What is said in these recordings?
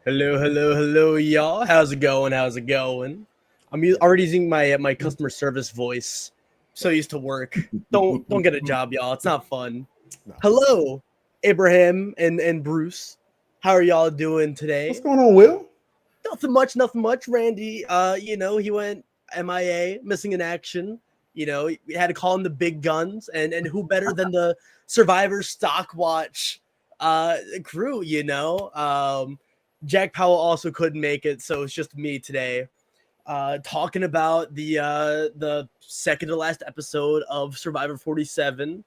Hello, y'all. How's it going? I'm already using my customer service voice. So used to work. Don't get a job, y'all. It's not fun. No. Hello, Abraham and Bruce. How are y'all doing What's today? going on, Will? Nothing much. Randy, he went MIA, missing in action. We had to call in the big guns, and who better than the Survivor Stock Watch crew? Jack Powell also couldn't make it, so it's just me today. Talking about the second to last episode of Survivor 47,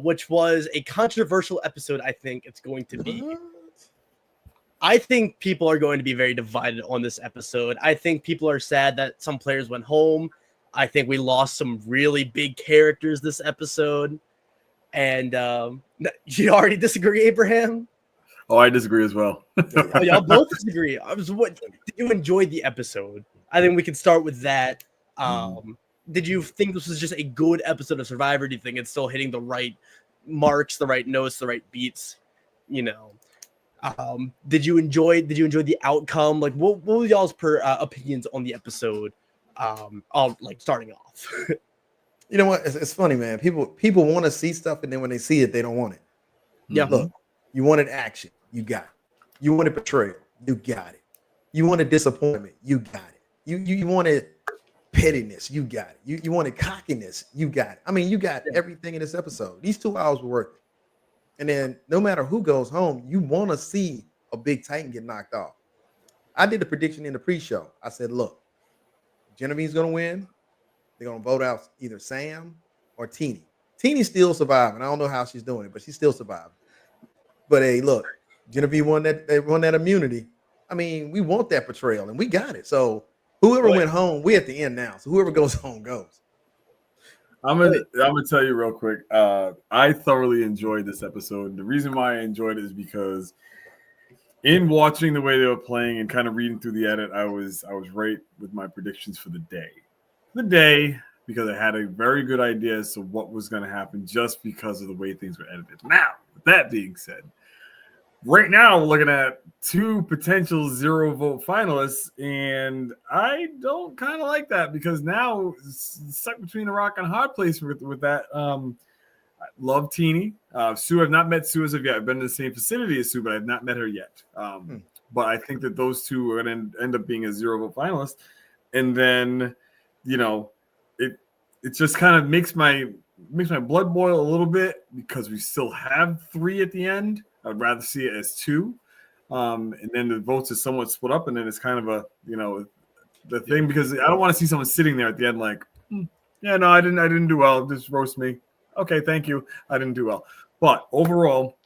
which was a controversial episode. I think it's going to be. What? I think people are going to be very divided on this episode. I think people are sad that some players went home. I think we lost some really big characters this episode. And you already disagree, Abraham? Oh, I disagree as well. Oh, y'all both disagree. Did you enjoy the episode? I think we can start with that. Did you think this was just a good episode of Survivor? Do you think it's still hitting the right marks, the right notes, the right beats? Did you enjoy the outcome? Like, what were y'all's opinions on the episode? Starting off. You know what? It's funny, man. People want to see stuff, and then when they see it, they don't want it. Yeah. Look, you wanted action, you got it. You wanted betrayal, you got it. You wanted disappointment, you got it. You wanted pettiness, you got it. You wanted cockiness, you got it. I mean, you got everything in this episode. These 2 hours were worth it. And then no matter who goes home, you want to see a big Titan get knocked off. I did the prediction in the pre-show. I said, look, Genevieve's going to win. They're going to vote out either Sam or Teenie. Teenie's still surviving. I don't know how she's doing it, but she's still surviving. But hey, look, Genevieve won that immunity. I mean, we want that betrayal, and we got it. So whoever went home, we're at the end now. So whoever goes home goes. I'm gonna tell you real quick. I thoroughly enjoyed this episode. And the reason why I enjoyed it is because in watching the way they were playing and kind of reading through the edit, I was right with my predictions for the day. Because I had a very good idea as to what was going to happen just because of the way things were edited. Now, with that being said, right now we're looking at 2 potential 0 vote finalists, and I don't kind of like that because now it's stuck between a rock and a hard place with that. I love Teenie. Sue, I've not met Sue as of yet. I've been in the same vicinity as Sue, but I've not met her yet. But I think that those 2 are going to end up being a 0 vote finalist, and then it just kind of makes my blood boil a little bit because we still have 3 at the end. I'd rather see it as 2. And then the votes is somewhat split up, and then it's kind of the thing because I don't want to see someone sitting there at the end like, yeah, no, I didn't do well. Just roast me. Okay, thank you. I didn't do well. But overall,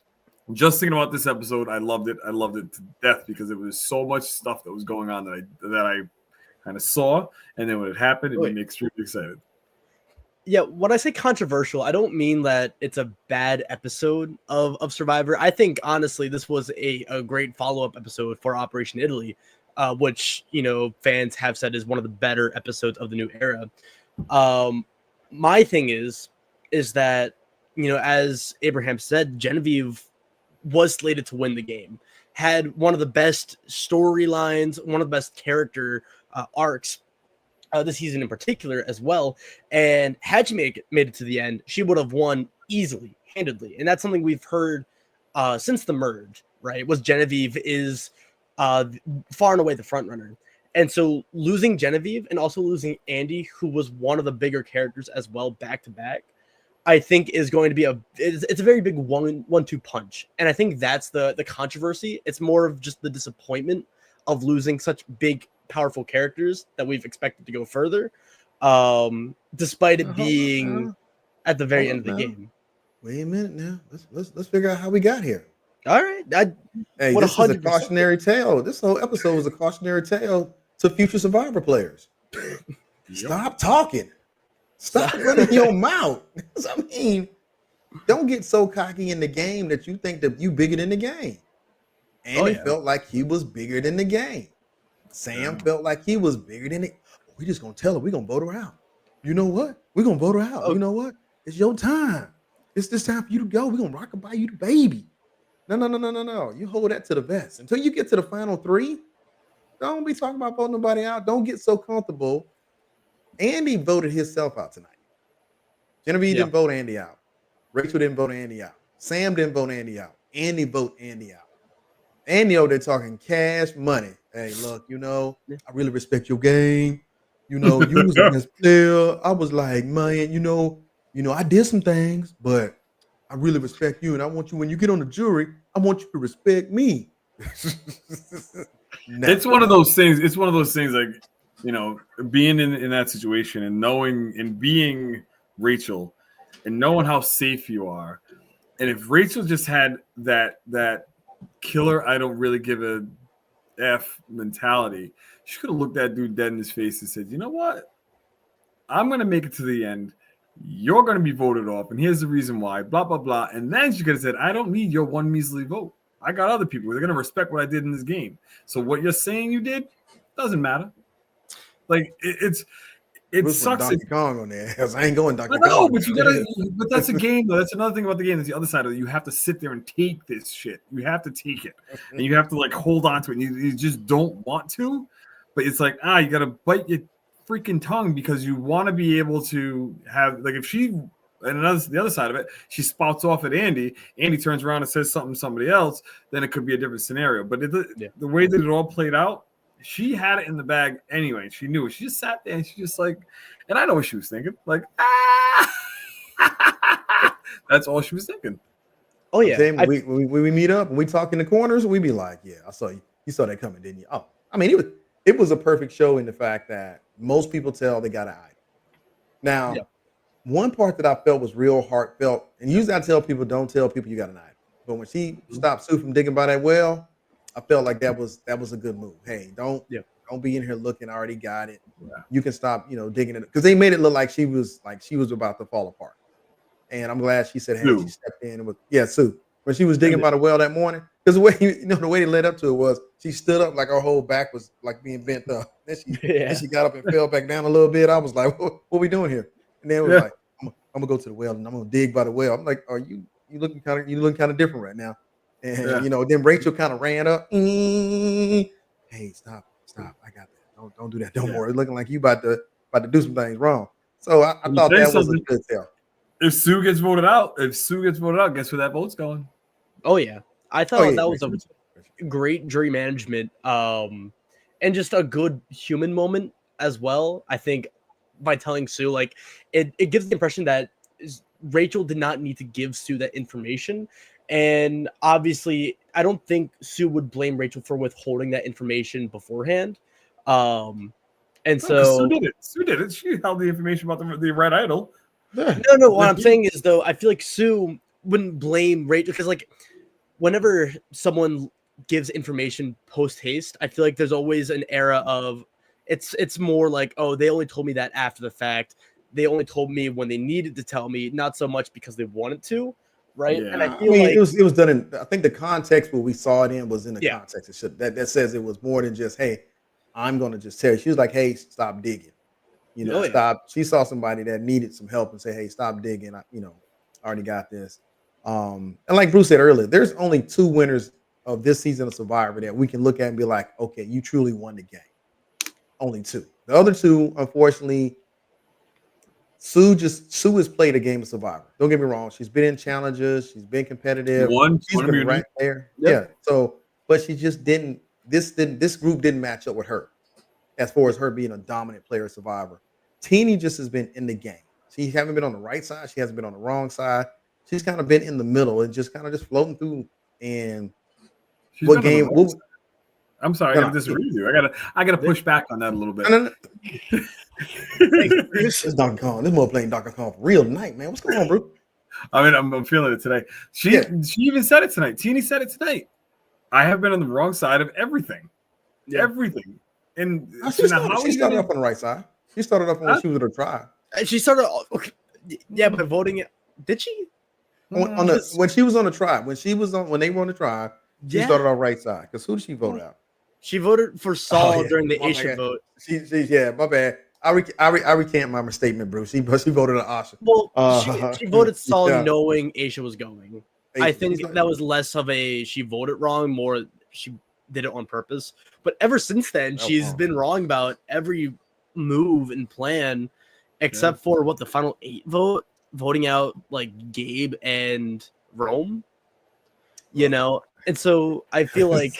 just thinking about this episode, I loved it. I loved it to death because it was so much stuff that was going on that I kind of saw, and then when it happened, it made me extremely excited. Yeah, when I say controversial, I don't mean that it's a bad episode of Survivor. I think, honestly, this was a great follow-up episode for Operation Italy, which, fans have said is one of the better episodes of the new era. My thing is that, as Abraham said, Genevieve was slated to win the game, had one of the best storylines, one of the best character arcs this season in particular as well. And had she made it to the end, she would have won easily, handedly. And that's something we've heard since the merge, right? Was Genevieve is far and away the front runner. And so losing Genevieve and also losing Andy, who was one of the bigger characters as well, back to back, I think is going to be it's a very big 1-2 punch. And I think that's the controversy. It's more of just the disappointment of losing such big, powerful characters that we've expected to go further, despite it being at the very end of the game. Wait a minute now. Let's figure out how we got here. All right. Hey, this is a cautionary tale. This whole episode was a cautionary tale to future Survivor players. Stop talking. Stop running your mouth. I mean, don't get so cocky in the game that you think that you bigger than the game. Andy felt like he was bigger than the game. Sam felt like he was bigger than it. We're just going to tell her. We're going to vote her out. You know what? We're going to vote her out. You know what? It's your time. It's this time for you to go. We're going to rock her by you the baby. No. You hold that to the vest until you get to the final three. Don't be talking about voting nobody out. Don't get so comfortable. Andy voted himself out tonight. Genevieve didn't vote Andy out. Rachel didn't vote Andy out. Sam didn't vote Andy out. Andy voted Andy out. Andy over there talking cash money. Hey, look, I really respect your game. You was the best player. I was like, man, I did some things, but I really respect you. And I want you, when you get on the jury, I want you to respect me. It's one of those things. It's one of those things like, being in that situation and knowing and being Rachel and knowing how safe you are. And if Rachel just had that killer, I don't really give a F mentality, she could have looked that dude dead in his face and said, you know what? I'm going to make it to the end. You're going to be voted off. And here's the reason why, blah, blah, blah. And then she could have said, I don't need your one measly vote. I got other people. They're going to respect what I did in this game. So what you're saying you did doesn't matter. Like it sucks. Donkey Kong on there. I ain't going Donkey Kong. No, but that's a game though. That's another thing about the game. That's the other side of it. You have to sit there and take this shit. You have to take it, and you have to like hold on to it. And you just don't want to, but it's like you got to bite your freaking tongue because you want to be able to have like if she and the other side of it, she spouts off at Andy. Andy turns around and says something to somebody else. Then it could be a different scenario. But the way that it all played out. She had it in the bag anyway. She knew it. She just sat there and she just like, and I know what she was thinking. Like, that's all she was thinking. Oh yeah. When we meet up and we talk in the corners, we be like, yeah, I saw you. You saw that coming, didn't you? Oh, I mean, it was a perfect show in the fact that most people tell they got an idol. Now, one part that I felt was real heartfelt, and usually I tell people, don't tell people you got an idol. But when she stopped Sue from digging by that well, I felt like that was a good move. Hey, don't be in here looking. I already got it. Yeah. You can stop, digging it because they made it look like she was about to fall apart. And I'm glad she said, hey, she stepped in with Sue when she was digging by the well that morning. Because the way the way they led up to it was she stood up like her whole back was like being bent up. Then she got up and fell back down a little bit. I was like, what are we doing here? And then it was like, I'm gonna go to the well and I'm gonna dig by the well. I'm like, are you looking kind of different right now? And then Rachel kind of ran up. Hey, stop! I got that. Don't do that. Don't worry. It's looking like you about to do some things wrong. So I thought that was a good tell. If Sue gets voted out, guess where that vote's going? Oh yeah, I thought that was a great jury management, and just a good human moment as well. I think by telling Sue, like it gives the impression that Rachel did not need to give Sue that information. And obviously, I don't think Sue would blame Rachel for withholding that information beforehand. Sue did it. Sue did it. She held the information about the Red Idol. No. What I'm saying is, though, I feel like Sue wouldn't blame Rachel because, like, whenever someone gives information post haste, I feel like there's always an era of it's more like, oh, they only told me that after the fact. They only told me when they needed to tell me, not so much because they wanted to. Right. Yeah. And I feel like it was done in, I think the context where we saw it in was in the context. That says it was more than just, hey, I'm going to just tell you. She was like, hey, stop digging. Stop. She saw somebody that needed some help and say, hey, stop digging. I already got this. And like Bruce said earlier, there's only 2 winners of this season of Survivor that we can look at and be like, okay, you truly won the game. Only 2. The other 2, unfortunately, Sue has played a game of Survivor. Don't get me wrong. She's been in challenges. She's been competitive. She's been right there. Yep. Yeah. So, but she just didn't. This group didn't match up with her as far as her being a dominant player Survivor. Teeny just has been in the game. She hasn't been on the right side. She hasn't been on the wrong side. She's kind of been in the middle and just kind of just floating through. And she's what game? I'm sorry, I disagree with you. I gotta push back on that a little bit. No. This is Donkey Kong. This more playing Donkey Kong for real tonight, man. What's going on, bro? I mean, I'm feeling it today. She even said it tonight. Teeny said it tonight. I have been on the wrong side of everything. Yeah. Everything. And she started off on the right side. She started off when she was at her tribe. She started off, but voting it. Did she? When she was on the tribe, when they were on the tribe, she started on the right side. Because who did she vote out? She voted for Saul during the Aisha vote. My bad. I recant my statement, Bruce. She voted on Asha. Well, she voted Saul knowing Aisha was going. I think that was less of a she voted wrong, more she did it on purpose. But ever since then, she's been wrong about every move and plan, except for what the final 8 voting out like Gabe and Rome. You know, and so I feel like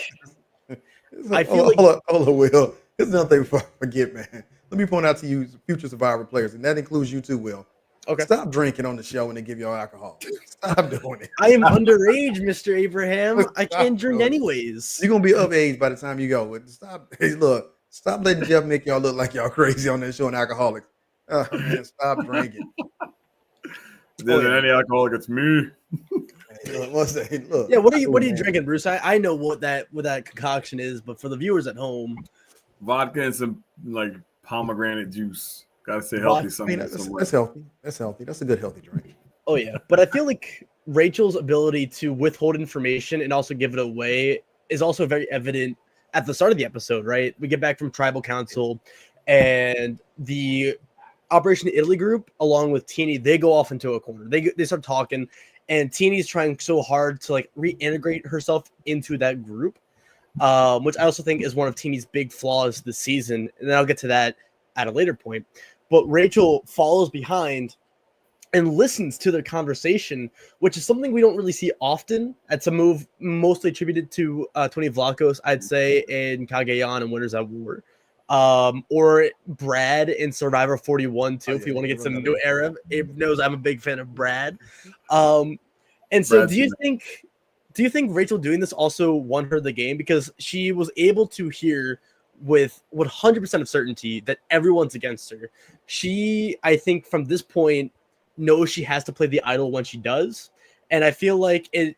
hold on, Will. Here's another thing before I forget, man. Let me point out to you, future Survivor players, and that includes you too, Will. Okay. Stop drinking on the show when they give you alcohol. Stop doing it. I am underage, Mr. Abraham. I can't drink anyways. You're gonna be of age by the time you go. Stop. Hey, look. Stop letting Jeff make y'all look like y'all crazy on that show and alcoholics. Oh man, stop drinking. There's any alcoholic, it's me. Look, yeah, what are you drinking, Bruce? I know what that concoction is, but for the viewers at home, vodka and some like pomegranate juice. Gotta stay healthy. That's healthy. That's healthy. That's a good healthy drink. Oh yeah, but I feel like Rachel's ability to withhold information and also give it away is also very evident at the start of the episode. Right, we get back from Tribal Council, and the Operation Italy group, along with Teeny, they go off into a corner. They start talking, and Teeny's trying so hard to like reintegrate herself into that group, which I also think is one of Teeny's big flaws this season. And then I'll get to that at a later point. But Rachel follows behind and listens to their conversation, which is something we don't really see often. It's a move mostly attributed to Tony Vlachos, I'd say, in Cagayan and Winners at War. Or Brad in Survivor 41 too. If you want to get some new era, Abe knows I'm a big fan of Brad. And so do you think Rachel doing this also won her the game, because she was able to hear with 100% of certainty that everyone's against her? She, I think, from this point knows she has to play the idol when she does, and I feel like it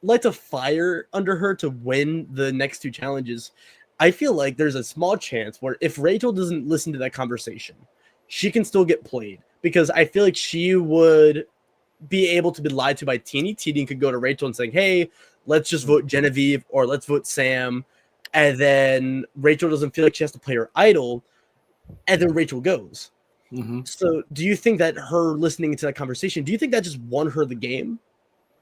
lights a fire under her to win the next 2 challenges. I feel like there's a small chance where if Rachel doesn't listen to that conversation, she can still get played, because I feel like she would be able to be lied to by Teeny. Teeny could go to Rachel and saying, hey, let's just vote Genevieve or let's vote Sam. And then Rachel doesn't feel like she has to play her idol. And then Rachel goes. Mm-hmm. So do you think that her listening to that conversation, do you think that just won her the game?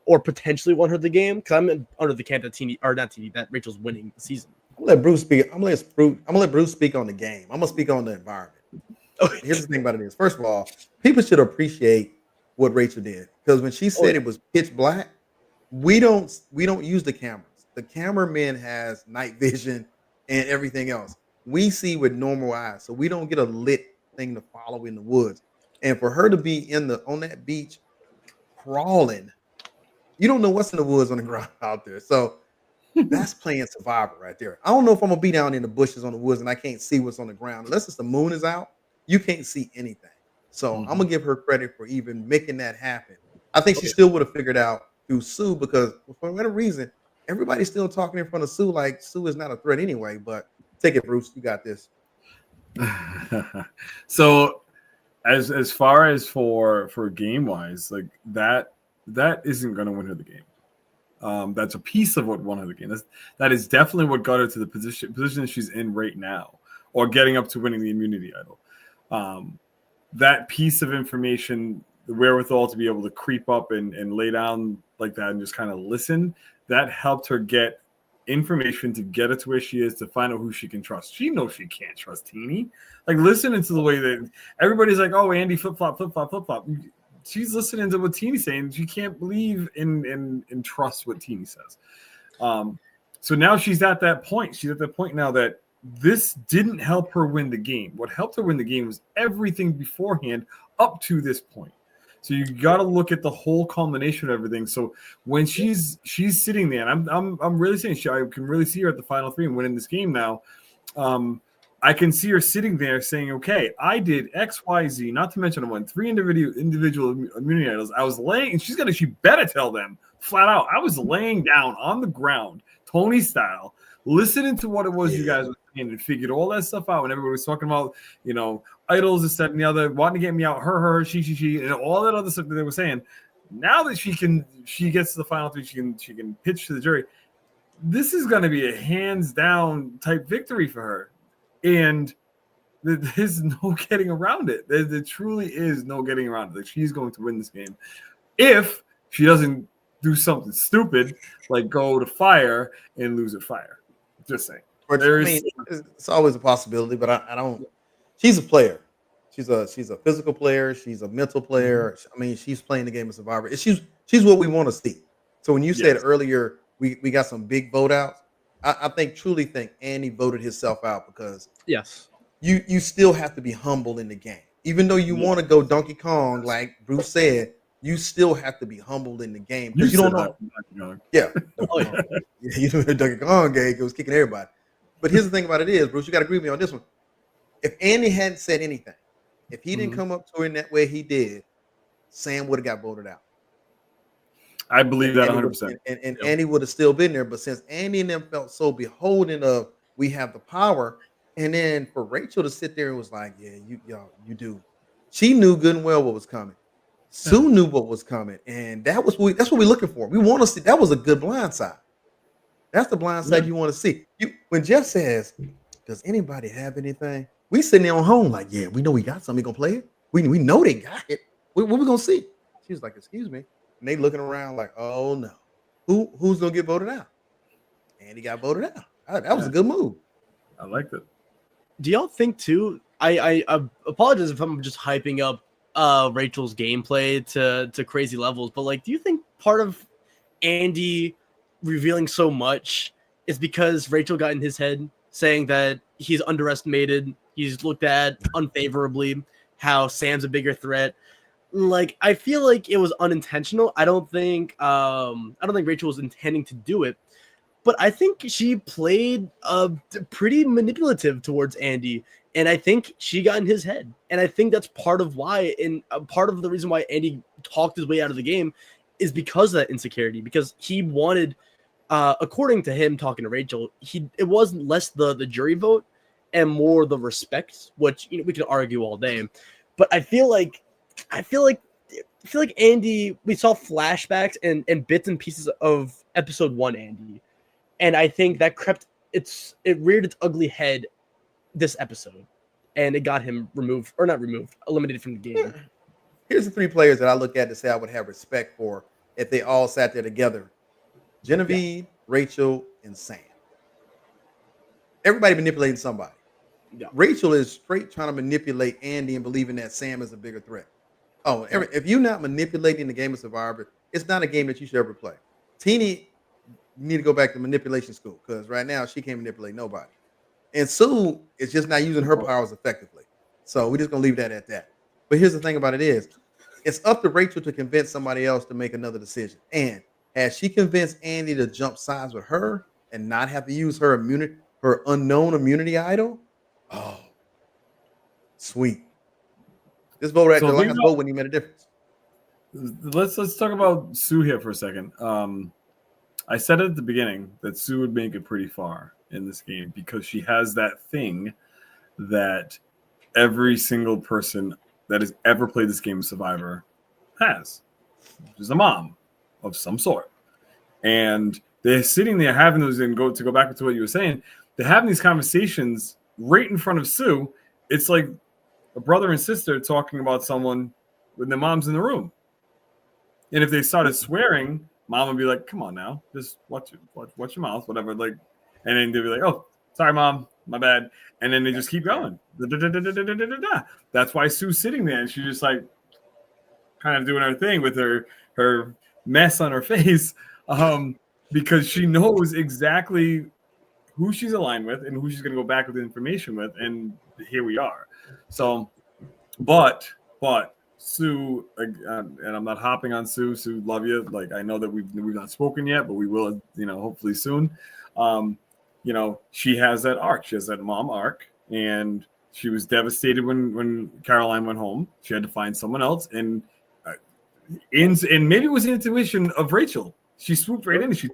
Or potentially won her the game? Because I'm under the camp that that Rachel's winning the season. I'm gonna let Bruce speak. I'm gonna let Bruce speak on the game. I'm gonna speak on the environment. Here's the thing about it is, first of all, people should appreciate what Rachel did, because when she said it was pitch black, we don't use the cameras. The cameraman has night vision and everything else. We see with normal eyes, so we don't get a lit thing to follow in the woods. And for her to be on that beach crawling, you don't know what's in the woods on the ground out there. So that's playing Survivor right there. I don't know if I'm gonna be down in the bushes on the woods and I can't see what's on the ground. Unless the moon is out, you can't see anything. So I'm gonna give her credit for even making that happen. I think she still would have figured out through Sue, because for whatever reason, everybody's still talking in front of Sue like Sue is not a threat anyway. But take it, Bruce. You got this. So as far as for game wise, like that isn't gonna win her the game. That's a piece of what won her the game. That is definitely what got her to the position she's in right now, or getting up to winning the immunity idol. That piece of information, the wherewithal to be able to creep up and lay down like that and just kind of listen, that helped her get information to get her to where she is, to find out who she can trust. She knows she can't trust Teeny. Like, listening to the way that everybody's like, oh, Andy, flip-flop, flip-flop, flip-flop. She's listening to what Teeny's saying. She can't believe in trust what Teeny says. So now she's at that point. She's at that point now that this didn't help her win the game. What helped her win the game was everything beforehand up to this point. So you got to look at the whole culmination of everything. So when she's sitting there, and I'm really saying I can really see her at the final 3 and winning this game now. I can see her sitting there saying, okay, I did X, Y, Z, not to mention I won 3 individual immunity idols. I was laying, and she better tell them flat out, I was laying down on the ground, Tony style, listening to what it was you guys were saying, and figured all that stuff out. And everybody was talking about, idols, this, that, and the other, wanting to get me out, her, she, and all that other stuff that they were saying. Now that she gets to the final 3, she can pitch to the jury. This is going to be a hands down type victory for her. And there's no getting around it. There truly is no getting around it. Like, she's going to win this game if she doesn't do something stupid like go to fire and lose at fire. Just saying. But I mean, it's always a possibility, but I don't. She's a player. She's a physical player. She's a mental player. I mean, she's playing the game of Survivor. She's what we want to see. So when you said earlier we got some big vote outs, I truly think Andy voted himself out because you still have to be humble in the game. Even though you want to go Donkey Kong, like Bruce said, you still have to be humbled in the game because you don't know. Yeah. You know the Donkey Kong game, it was kicking everybody. But here's the thing about it is, Bruce, you got to agree with me on this one. If Andy hadn't said anything, if he didn't come up to her in that way he did, Sam would have got voted out. I believe that 100%. And Andy would have still been there. But since Andy and them felt so beholden of we have the power, and then for Rachel to sit there and was like, yeah, you do. She knew good and well what was coming. Sue knew what was coming. And that's what we're looking for. We want to see. That was a good blind side. That's the blind side you want to see. When Jeff says, does anybody have anything? We sitting there on home like, yeah, we know we got something. We gonna play it. We know they got it. What we gonna see? She was like, excuse me. And they looking around like, oh no. Who's gonna get voted out? And he got voted out. That was a good move. I liked it. Do y'all think too? I apologize if I'm just hyping up Rachel's gameplay to crazy levels, but like, do you think part of Andy revealing so much is because Rachel got in his head saying that he's underestimated, he's looked at unfavorably, how Sam's a bigger threat? Like, I feel like it was unintentional. I don't think Rachel was intending to do it, but I think she played pretty manipulative towards Andy, and I think she got in his head, and I think that's part of why, and part of the reason why Andy talked his way out of the game is because of that insecurity, because he wanted, according to him talking to Rachel, it wasn't less the jury vote and more the respect, which we can argue all day, but I feel like Andy, we saw flashbacks and bits and pieces of episode 1 Andy, and I think that it reared its ugly head this episode, and it got him eliminated from the game. Here's the 3 players that I look at to say I would have respect for if they all sat there together: Genevieve, Rachel, and Sam. Everybody manipulating somebody. Yeah. Rachel is straight trying to manipulate Andy and believing that Sam is a bigger threat. Oh, if you're not manipulating the game of Survivor, it's not a game that you should ever play. Teeny, you need to go back to manipulation school, because right now she can't manipulate nobody. And Sue is just not using her powers effectively. So we're just going to leave that at that. But here's the thing about it is, it's up to Rachel to convince somebody else to make another decision. And has she convinced Andy to jump sides with her and not have to use her unknown immunity idol? Oh, sweet. This vote right there, like a vote when he made a difference. Let's talk about Sue here for a second. I said at the beginning that Sue would make it pretty far in this game because she has that thing that every single person that has ever played this game of Survivor has, which is a mom of some sort. And they're sitting there having those, and to go back to what you were saying, they're having these conversations right in front of Sue. It's like a brother and sister talking about someone when their mom's in the room. And if they started swearing, mom would be like, come on now, just watch your mouth, whatever. Like, and then they'd be like, oh, sorry, mom, my bad. And then they just keep going. That's why Sue's sitting there, and she's just like kind of doing her thing with her mess on her face, because she knows exactly who she's aligned with and who she's going to go back with the information with. And here we are. So, but Sue, and I'm not hopping on Sue. Sue, love you. Like, I know that we've not spoken yet, but we will, hopefully soon. She has that arc. She has that mom arc, and she was devastated when Caroline went home. She had to find someone else, and maybe it was the intuition of Rachel. She swooped right in and she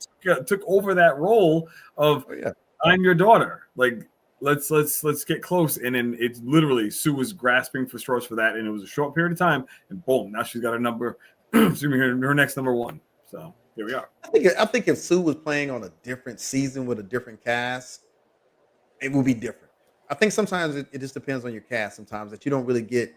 took over that role of, I'm your daughter. Like, let's get close. And then it's literally Sue was grasping for straws for that, and it was a short period of time, and boom, now she's got her number, her next number 1. So here we are. I think if Sue was playing on a different season with a different cast, it would be different. I think sometimes it just depends on your cast. Sometimes that you don't really get,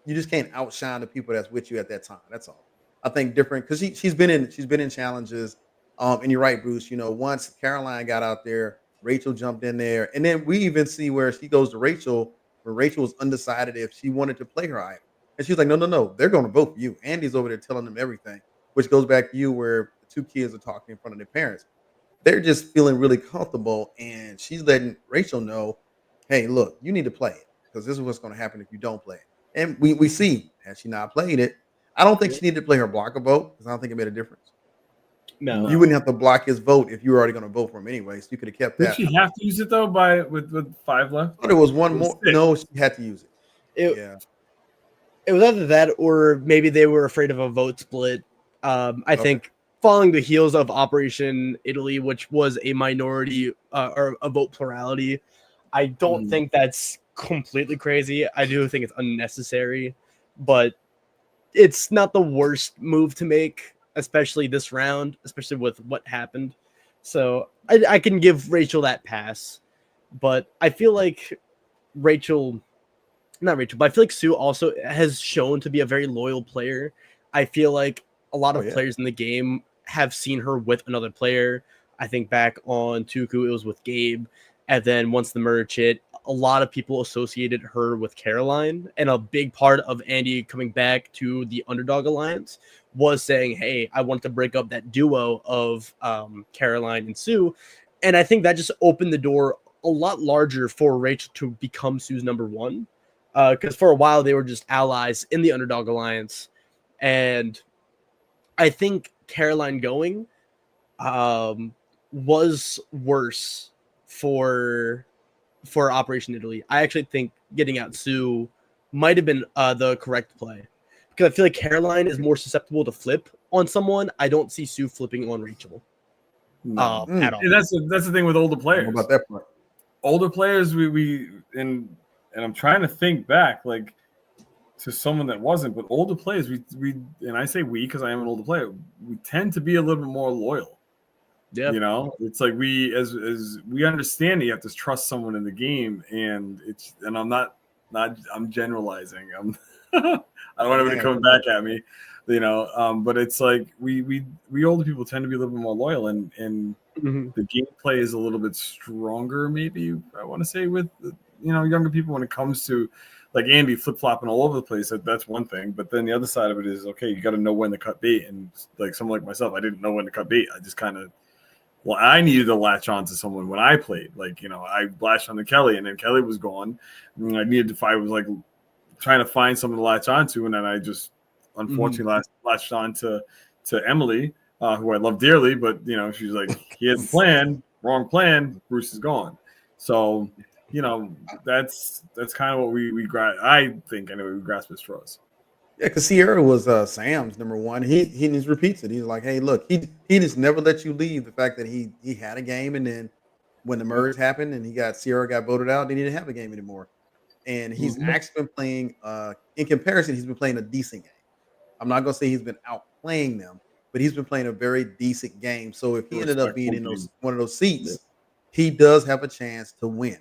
you just can't outshine the people that's with you at that time. That's all. I think different because she's been in challenges. And you're right, Bruce. Once Caroline got out there, Rachel jumped in there, and then we even see where she goes to Rachel, where Rachel was undecided if she wanted to play her idol, and she's like, no, no, no, they're going to vote for you. Andy's over there telling them everything, which goes back to you where the two kids are talking in front of their parents. They're just feeling really comfortable, and she's letting Rachel know, hey, look, you need to play it because this is what's going to happen if you don't play it. And we see, had she not played it, I don't think she needed to play her blocker vote because I don't think it made a difference. No. You wouldn't have to block his vote if you were already going to vote for him anyway. So you could have kept Did that. she have to use it though with 5 left? There was one more. 6. No, she had to use it. It was either that or maybe they were afraid of a vote split. I think following the heels of Operation Italy, which was a minority or a vote plurality, I don't think that's completely crazy. I do think it's unnecessary, but it's not the worst move to make, especially this round, especially with what happened. So I can give Rachel that pass, but I feel like not Rachel, but I feel like Sue also has shown to be a very loyal player. I feel like a lot of players in the game have seen her with another player. I think back on Tuku, it was with Gabe. And then once the merge hit, a lot of people associated her with Caroline. And a big part of Andy coming back to the Underdog Alliance was saying, hey, I want to break up that duo of Caroline and Sue. And I think that just opened the door a lot larger for Rachel to become Sue's number one. Because for a while, they were just allies in the Underdog Alliance. And I think Caroline going was worse for Operation Italy. I actually think getting out Sue might have been the correct play. Because I feel like Caroline is more susceptible to flip on someone. I don't see Sue flipping on Rachel at all. And that's the thing with older players. What about that part? Older players, and I'm trying to think back, like to someone that wasn't, but older players, we and I say we because I am an older player, we tend to be a little bit more loyal. Yeah, it's like we as we understand that you have to trust someone in the game, and I'm generalizing. I don't want anybody coming back at me, but it's like we older people tend to be a little bit more loyal, and the gameplay is a little bit stronger. Maybe I want to say with younger people when it comes to like Andy flip-flopping all over the place. That's one thing, but then the other side of it is okay. You got to know when to cut bait, and like someone like myself, I didn't know when to cut bait. I just kind of I needed to latch on to someone when I played. Like I latched on to Kelly, and then Kelly was gone. And I needed to find was trying to find someone to latch onto, and then I just unfortunately latched on to Emily, who I love dearly, but she's like, he has a plan, wrong plan, Bruce is gone. So that's kind of what we I think anyway we grasp as straws. Yeah, because Sierra was Sam's number one. He just repeats it. He's like, hey, look, he just never let you leave the fact that he had a game, and then when the merge happened and Sierra got voted out, they didn't have a game anymore. And he's actually been playing, in comparison, he's been playing a decent game. I'm not going to say he's been outplaying them, but he's been playing a very decent game. So if he ended up being in one of those seats, he does have a chance to win.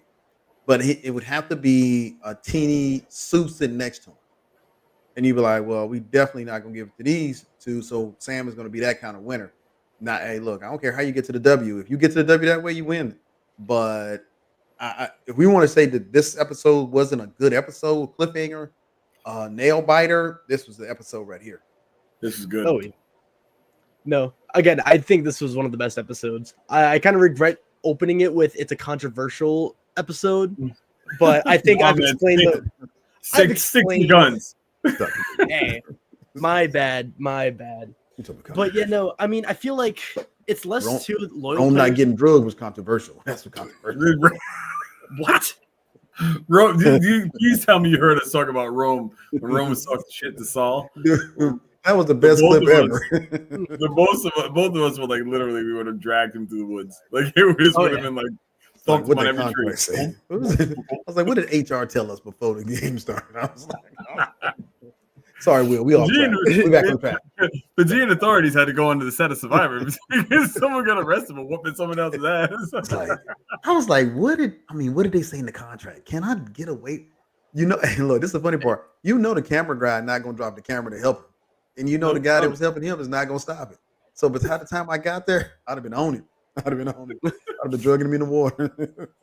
But it would have to be a teeny Sue sitting next to him. And you'd be like, well, we definitely not going to give it to these two. So Sam is going to be that kind of winner. Not, hey, look, I don't care how you get to the W. If you get to the W that way, you win. But if we want to say that this episode wasn't a good episode, cliffhanger, nail biter, this was the episode right here. This is good. Oh, yeah. No, again, I think this was one of the best episodes. I kind of regret opening it with it's a controversial episode, but I think I've explained stick to guns. Hey, my bad. But yeah, no, I mean, I feel like it's less too loyal. Rome not getting drugged was controversial. That's what controversial. What? Rome, you please tell me you heard us talk about Rome when Rome was talking shit to Saul. That was the best clip ever. Both of us were like literally we would have dragged him through the woods. Like it just would have been like thumped him on every tree. I was like, what did HR tell us before the game started? I was like, oh. Sorry, Will. We all we back on track. The G and authorities had to go onto the set of Survivor because someone got arrested for whooping someone else's ass. I was like, what did they say in the contract? Can I get away? Hey, look, this is the funny part. The camera guy not gonna drop the camera to help him. And you know the guy that was helping him is not gonna stop it. So by the time I got there, I'd have been on it. I'd have been drugging him in the water.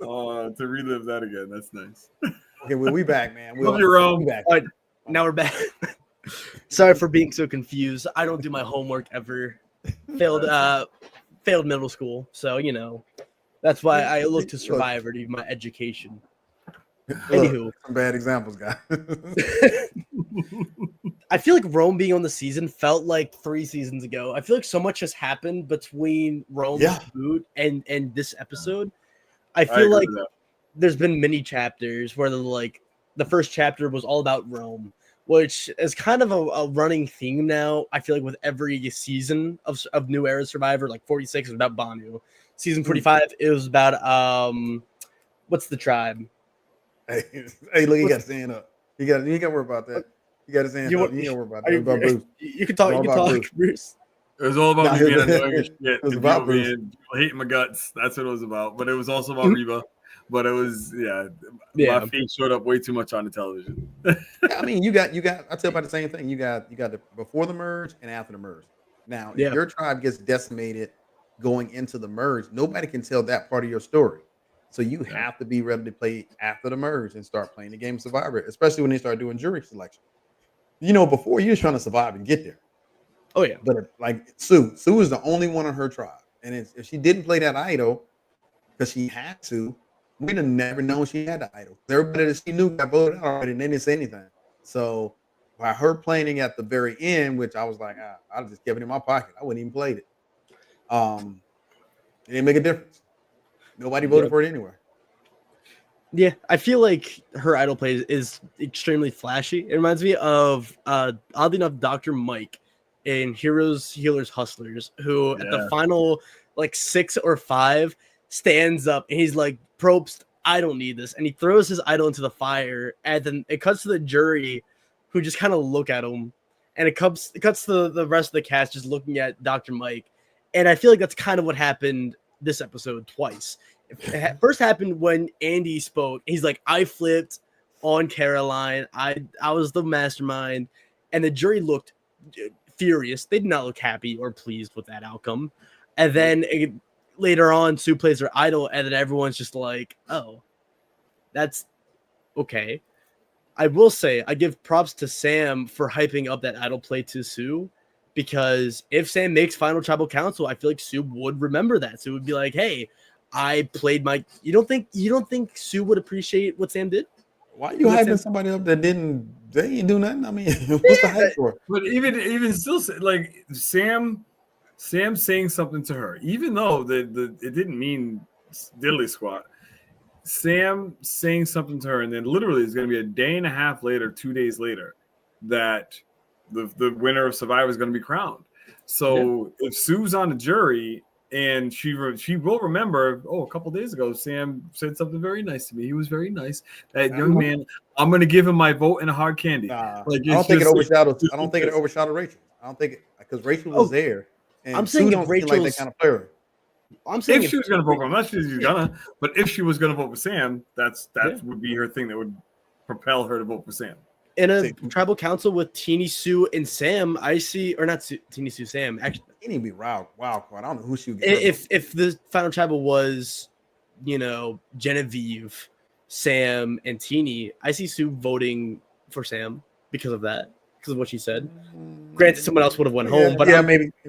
To relive that again. That's nice. Okay, well, we back, man. Love your own. We back. All right, now we're back. Sorry for being so confused. I don't do my homework ever. Failed middle school, so you know that's why I look to Survivor to be my education. Anywho, some bad examples, guys. I feel like Rome being on the season felt like 3 seasons ago. I feel like so much has happened between Rome food and this episode. I feel like there's been many chapters where the first chapter was all about Rome, which is kind of a running theme now. I feel like with every season of New Era Survivor, like 46 is about Banu. Season 45 it was about what's the tribe? Hey, look, he got his hand up. You got to worry about that. You got his hand up. You got to worry about that. About Bruce. You can talk. You can talk, Bruce. It was all about me being annoying as shit. It was about Bruce. Hating my guts. That's what it was about. But it was also about Reba. But it was, my feet showed up way too much on the television. I mean, you got. I tell you about the same thing. You got the before the merge and after the merge. Now, if your tribe gets decimated going into the merge, nobody can tell that part of your story. So you have to be ready to play after the merge and start playing the game of Survivor, especially when they start doing jury selection. You know, before you're trying to survive and get there. Oh yeah, but like Sue is the only one on her tribe, and if she didn't play that idol because she had to, we'd have never known she had the idol. Everybody that she knew got voted out already, and they didn't say anything. So by her playing at the very end, which I was like, I'll just keep it in my pocket. I wouldn't even played it. It didn't make a difference. Nobody voted for it anyway. Yeah, I feel like her idol play is extremely flashy. It reminds me of, oddly enough, Dr. Mike in Heroes, Healers, Hustlers, who at the final 6 or 5 stands up and he's like, Probst, I don't need this. And he throws his idol into the fire. And then it cuts to the jury who just kind of look at him. And it cuts to the rest of the cast just looking at Dr. Mike. And I feel like that's kind of what happened this episode twice. It first happened when Andy spoke. He's like, I flipped on Caroline. I was the mastermind. And the jury looked furious. They did not look happy or pleased with that outcome. And then later on, Sue plays her idol. And then everyone's just like, oh, that's okay. I will say, I give props to Sam for hyping up that idol play to Sue. Because if Sam makes final tribal council, I feel like Sue would remember that. Sue would be like, hey, I played my. You don't think Sue would appreciate what Sam did? Why are you hyping somebody up that they didn't do nothing? I mean, what's the hype for? But even still, like Sam saying something to her, even though it didn't mean diddly squat. Sam saying something to her, and then literally it's going to be a day and a half later, 2 days later, that the winner of Survivor is going to be crowned. So if Sue's on the jury. And she will remember, a couple days ago, Sam said something very nice to me. He was very nice. That young man, I'm going to give him my vote and a hard candy. I don't think it overshadowed Rachel. I don't think it, because Rachel was there. And I'm saying don't seem like that kind of player. I'm saying if she was going to vote for him, not she's gonna, but if she was going to vote for Sam, that would be her thing that would propel her to vote for Sam. In a tribal council with Teeny, Sue, and Sam, I see, or not Teeny, Sue, Sam. Actually, it need to be wild card. I don't know who she would get. If the final tribal was, Genevieve, Sam, and Teeny, I see Sue voting for Sam because of that, because of what she said. Granted, someone else would have went home, but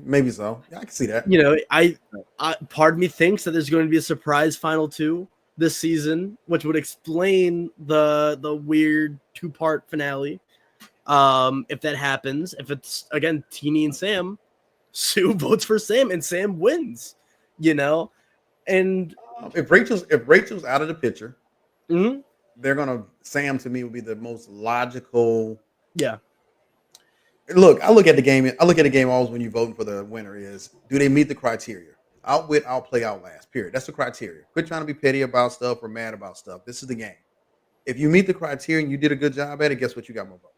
maybe so. Yeah, I can see that. I part of me thinks that there's going to be a surprise final 2 this season, which would explain the weird 2-part finale. If that happens, if it's again Teeny and Sam, Sue votes for Sam and Sam wins. And if Rachel's out of the picture, Sam to me would be the most logical. Yeah. Look, I look at the game always when you're voting for the winner is, do they meet the criteria? Outwit, outplay, outlast. Period. That's the criteria. Quit trying to be petty about stuff or mad about stuff. This is the game. If you meet the criteria and you did a good job at it, guess what? You got more votes.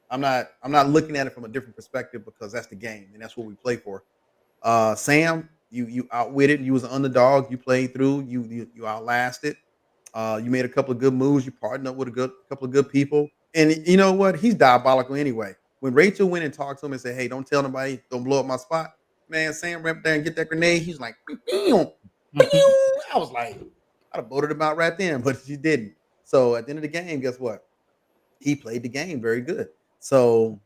I'm not looking at it from a different perspective because that's the game and that's what we play for. Sam, you outwitted. You was an underdog. You played through. You outlasted. You made a couple of good moves. You partnered up with a couple of good people. And you know what? He's diabolical anyway. When Rachel went and talked to him and said, "Hey, don't tell nobody, don't blow up my spot," man, Sam ran up there and get that grenade. He's like, "Pew, pew." I was like, I'd have voted him out right then, but she didn't. So at the end of the game, guess what? He played the game very good. So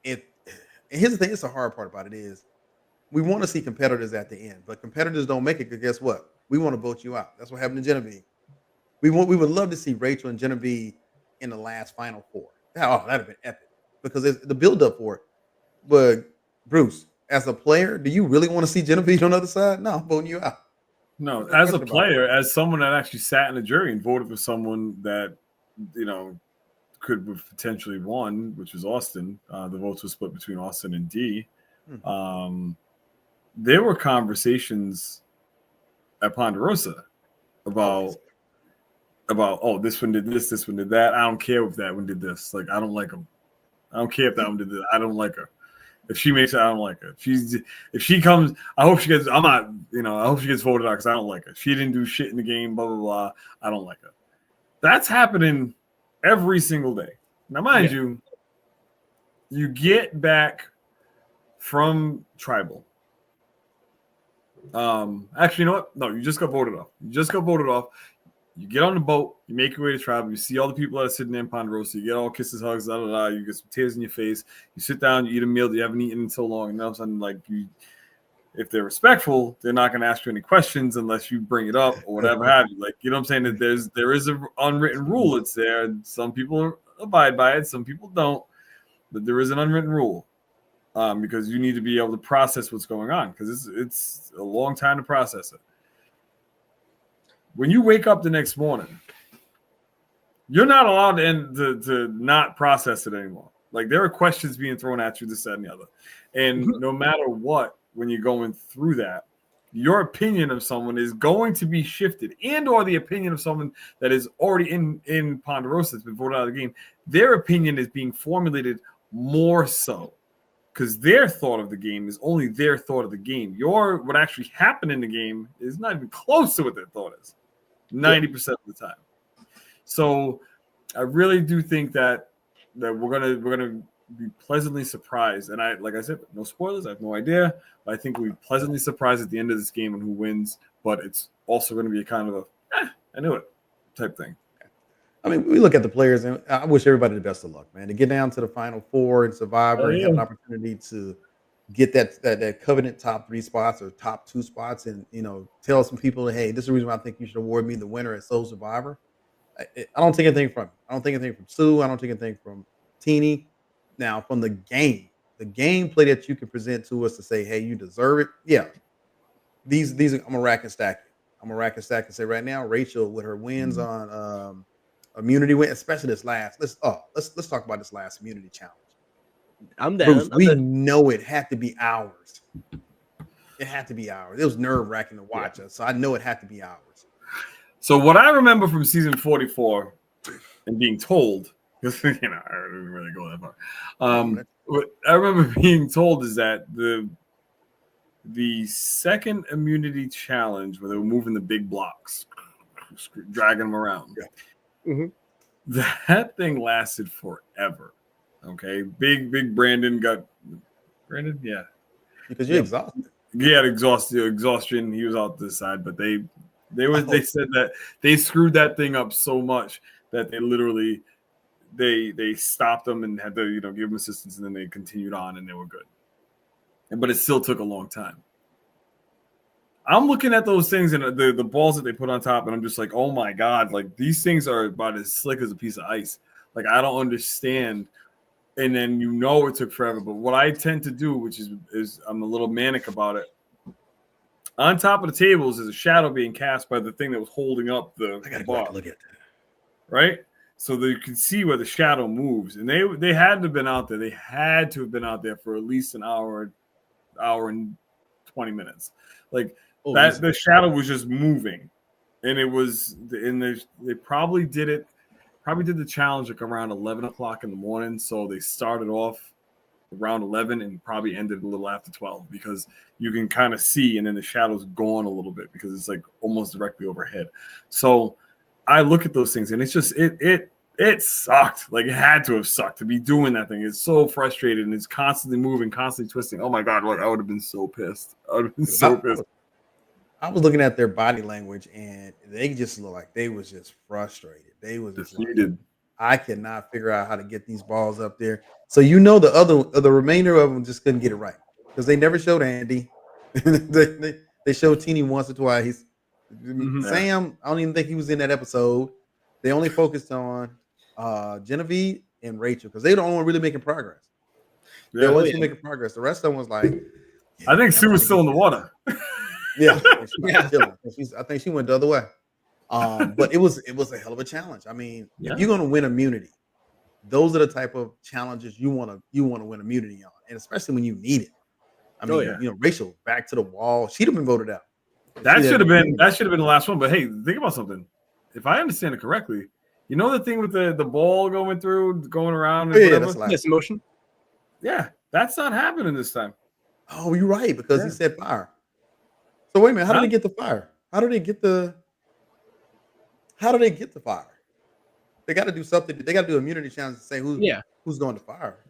if and here's the thing, it's the hard part about it is we want to see competitors at the end, but competitors don't make it because guess what? We want to vote you out. That's what happened to Genevieve. We would love to see Rachel and Genevieve in the last final four. Oh, that'd have been epic because it's the build up for it. But Bruce, as a player, do you really want to see Genevieve on the other side? No, I'm voting you out. No, as a player, as someone that actually sat in the jury and voted for someone that, could have potentially won, which was Austin. The votes were split between Austin and D. There were conversations at Ponderosa about this one did this one did that. I don't care if that one did this. Like, I don't like them. I don't care if that one did this. I don't like her. If she makes it, I don't like her. If she comes, I hope she gets. I'm not. I hope she gets voted out because I don't like her. She didn't do shit in the game. Blah blah blah. I don't like her. That's happening every single day. Now, mind you, you get back from tribal. Actually, you know what? No, you just got voted off. You get on the boat, you make your way to tribal, you see all the people that are sitting there in Ponderosa, you get all kisses, hugs, you get some tears in your face, you sit down, you eat a meal that you haven't eaten in so long, and all of a sudden, if they're respectful, they're not going to ask you any questions unless you bring it up or whatever have you. Like, you know what I'm saying? That there is an unwritten rule that's there. Some people abide by it, some people don't, but there is an unwritten rule because you need to be able to process what's going on because it's a long time to process it. When you wake up the next morning, you're not allowed to not process it anymore. Like, there are questions being thrown at you, this, that, and the other. And no matter what, when you're going through that, your opinion of someone is going to be shifted, and or the opinion of someone that is already in Ponderosa that's been voted out of the game, their opinion is being formulated more so because their thought of the game is only their thought of the game. What actually happened in the game is not even close to what their thought is 90% of the time. So I really do think that we're gonna be pleasantly surprised. And like I said, no spoilers. I have no idea, but I think we'll be pleasantly surprised at the end of this game on who wins. But it's also going to be a kind of I knew it type thing. I mean, we look at the players, and I wish everybody the best of luck, man. To get down to the final four and Survivor and have an opportunity to get that covenant top 3 spots or top 2 spots, and tell some people, hey, this is the reason why I think you should award me the winner at Soul Survivor. I don't take anything from him. I don't take anything from Sue. I don't take anything from Teeny. Now, from the gameplay that you can present to us to say, hey, you deserve it. Yeah, these I'm gonna rack and stack it. I'm gonna rack and stack and say right now, Rachel with her wins on immunity win, especially this last. Let's talk about this last immunity challenge. I'm down. Bruce, we know it had to be ours. It had to be ours. It was nerve wracking to watch us, so I know it had to be ours. So what I remember from season 44 and being told, because I didn't really go that far. What I remember being told is that the second immunity challenge where they were moving the big blocks, dragging them around, that thing lasted forever. Okay, big Brandon, yeah, because you're exhausted. Yeah, exhaustion. He was out this side, but they said that they screwed that thing up so much that they literally they stopped them and had to give them assistance, and then they continued on and they were good. But it still took a long time. I'm looking at those things and the balls that they put on top, and I'm just like, oh my god, like these things are about as slick as a piece of ice. Like, I don't understand. And then it took forever. But what I tend to do, which is I'm a little manic about it. On top of the tables is a shadow being cast by the thing that was holding up the bar. Look at that. Right? So that you can see where the shadow moves. And they had to have been out there. They had to have been out there for at least an hour and 20 minutes. Like the shadow was just moving. And it was they probably did the challenge like around 11 o'clock in the morning. So they started off around 11 and probably ended a little after 12 because you can kind of see, and then the shadow's gone a little bit because it's like almost directly overhead. So I look at those things and it's just it It sucked. Like, it had to have sucked to be doing that thing. It's so frustrated and it's constantly moving, constantly twisting. Oh my God, look, I would have been so pissed. I would have been so pissed. I was looking at their body language and they just looked like they was just frustrated. They was just Defeated. like, I cannot figure out how to get these balls up there. So the remainder of them just couldn't get it right because they never showed Andy. they showed Teeny once or twice. Sam, I don't even think he was in that episode. They only focused on Genevieve and Rachel because they the only one really making progress. They're always making progress. The rest of them was like, I think Sue was still in the water. Yeah. I think she went the other way. But it was a hell of a challenge. I mean, if you're going to win immunity, those are the type of challenges you want to win immunity on, and especially when you need it. I mean, Rachel back to the wall. She'd have been voted out. That should have been the last one. But hey, think about something. If I understand it correctly, you know the thing with the ball going around. That's motion. Yeah, that's not happening this time. Oh, you're right because he said fire. So wait a minute, how did they get the fire? How do they get the fire? They got to do something. They got to do immunity challenge to say who's going to fire.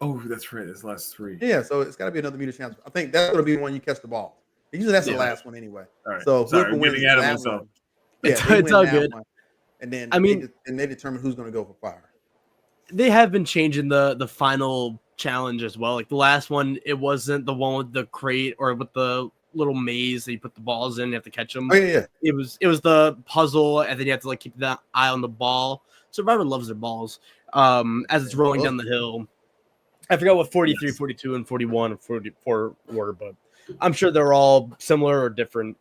Oh, that's right. It's the last three. Yeah, so it's got to be another immunity challenge. I think that's going to be the one you catch the ball. Usually that's the last one anyway. All right. So sorry, I'm getting out of myself. It's all good. And then they determine who's going to go for fire. They have been changing the final challenge as well. Like the last one, it wasn't the one with the crate or with the little maze that you put the balls in, you have to catch them. Oh yeah. It was the puzzle, and then you have to like keep that eye on the ball. Survivor loves their balls. As it's rolling down the hill. I forgot what 43, 42, and 41 and 44 were, but I'm sure they're all similar or different.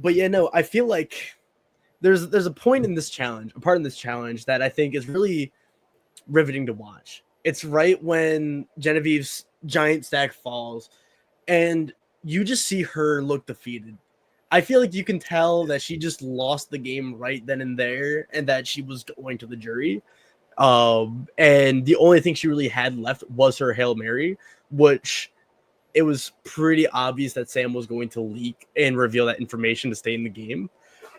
But yeah, no, I feel like there's a point in this challenge, a part in this challenge that I think is really riveting to watch. It's right when Genevieve's giant stack falls, and you just see her look defeated. I feel like you can tell that she just lost the game right then and there, and that she was going to the jury. And the only thing she really had left was her Hail Mary, which it was pretty obvious that Sam was going to leak and reveal that information to stay in the game.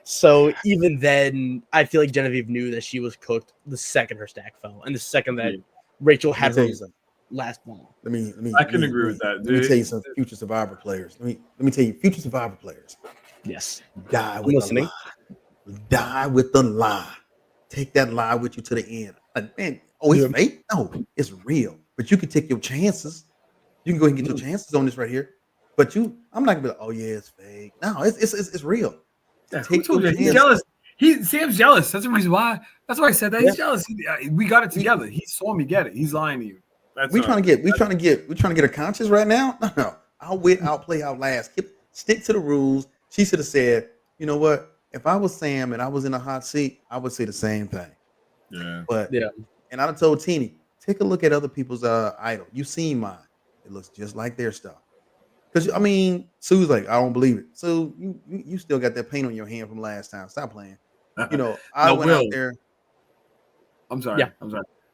So even then, I feel like Genevieve knew that she was cooked the second her stack fell, and the second that Rachel had her last ball. I can agree with that. Let me tell you some future Survivor players. Let me tell you, future Survivor players. Yes. Die with the lie. Die with the lie. Take that lie with you to the end. Man, it's fake? No, it's real. But you can take your chances. You can go ahead and get your chances on this right here. But I'm not gonna be like, oh yeah, it's fake. No, it's real. Yeah, take your chances. He's jealous. Sam's jealous. That's the reason why. That's why I said that. He's jealous. We got it together. He saw me get it. He's lying to you. We're trying to get her conscious right now. No. I'll win, I'll play, I'll last. Stick to the rules. She should have said, you know what? If I was Sam and I was in a hot seat, I would say the same thing. Yeah. But and I told Teeny, take a look at other people's idol. You seen mine. It looks just like their stuff. Because I mean, Sue's like, I don't believe it. So you still got that paint on your hand from last time. Stop playing. You know, I went out there. I'm sorry.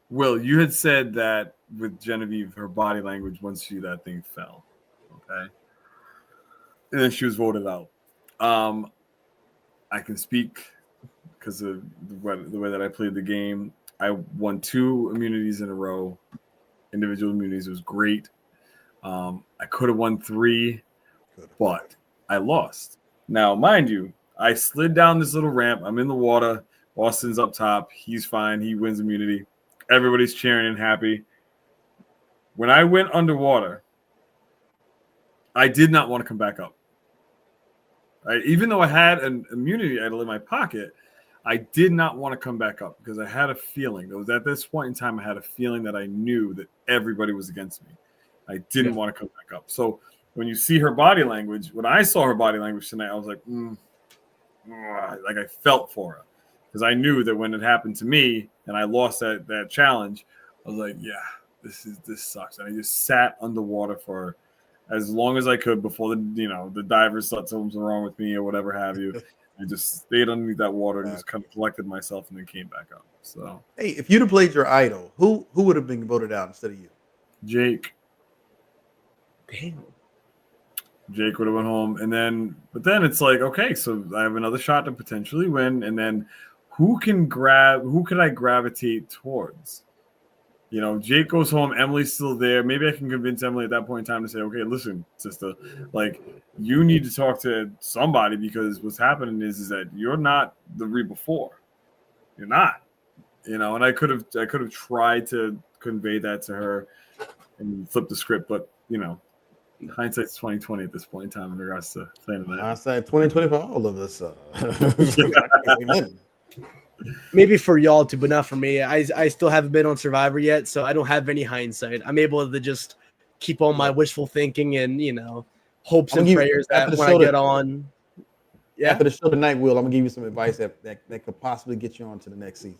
Will, you had said that with Genevieve, her body language once that thing fell. Okay. And then she was voted out. I can speak because of the way that I played the game. I won 2 immunities in a row, individual immunities. It was great. I could have won 3, but I lost. Now, mind you, I slid down this little ramp. I'm in the water. Austin's up top. He's fine. He wins immunity. Everybody's cheering and happy. When I went underwater, I did not want to come back up. Even though I had an immunity idol in my pocket, I did not want to come back up because I had a feeling. It was at this point in time, I had a feeling that I knew that everybody was against me. I didn't want to come back up. So when you see her body language, when I saw her body language tonight, I was like, like I felt for her because I knew that when it happened to me and I lost that challenge, I was like, yeah, this sucks. And I just sat underwater for as long as I could before the divers thought something was wrong with me or whatever have you. I just stayed underneath that water and just kind of collected myself and then came back up. So hey, if you'd have played your idol, who would have been voted out instead of you? Jake. Damn. Jake would have went home, but then it's like, okay, so I have another shot to potentially win, and then who can I gravitate towards? You know, Jake goes home, Emily's still there. Maybe I can convince Emily at that point in time to say, okay, listen, sister, like you need to talk to somebody because what's happening is that you're not the Reba before. You're not. You know, and I could have tried to convey that to her and flip the script, but you know, hindsight's 2020 at this point in time in regards to playing that. Hindsight 2020 for all of us. Maybe for y'all too, but not for me. I still haven't been on Survivor yet, so I don't have any hindsight. I'm able to just keep on my wishful thinking and hopes and prayers that when I get on. Yeah. After the show tonight, Will, I'm gonna give you some advice that could possibly get you on to the next season,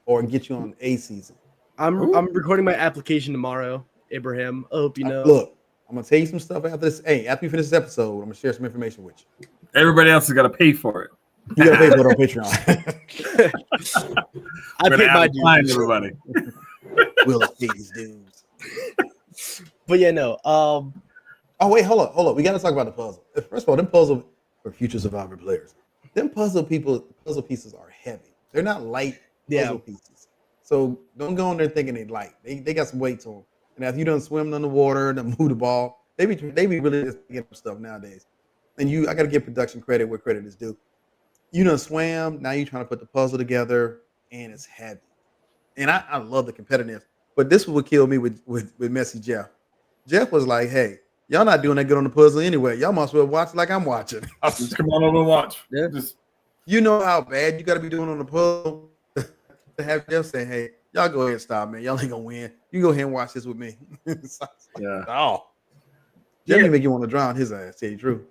or get you on a season. I'm recording my application tomorrow, Abraham. I hope you know. Look, I'm gonna tell you some stuff after this. Hey, after you finish this episode, I'm gonna share some information with you. Everybody else has got to pay for it. You gotta pay for it on Patreon. I paid my dues. Everybody. Will pay these dudes. But yeah, no. Oh wait, hold up. We gotta talk about the puzzle. First of all, them puzzle for future Survivor players. Them puzzle pieces are heavy. They're not light puzzle pieces. So don't go in there thinking they light. They got some weight to them. And if you done swim underwater and move the ball, they be really just picking up stuff nowadays. And I got to give production credit where credit is due. You done swam, now you're trying to put the puzzle together, and it's heavy. And I love the competitiveness, but this would kill me with Messy Jeff. Jeff was like, "Hey, y'all not doing that good on the puzzle anyway. Y'all must well watch like I'm watching." Just come on over and watch. Yeah, you know how bad you got to be doing on the puzzle to have Jeff say, "Hey, y'all go ahead and stop, man. Y'all ain't gonna win. You go ahead and watch this with me." Yeah. Oh. Jeff make you want to drown his ass. Tell you the truth.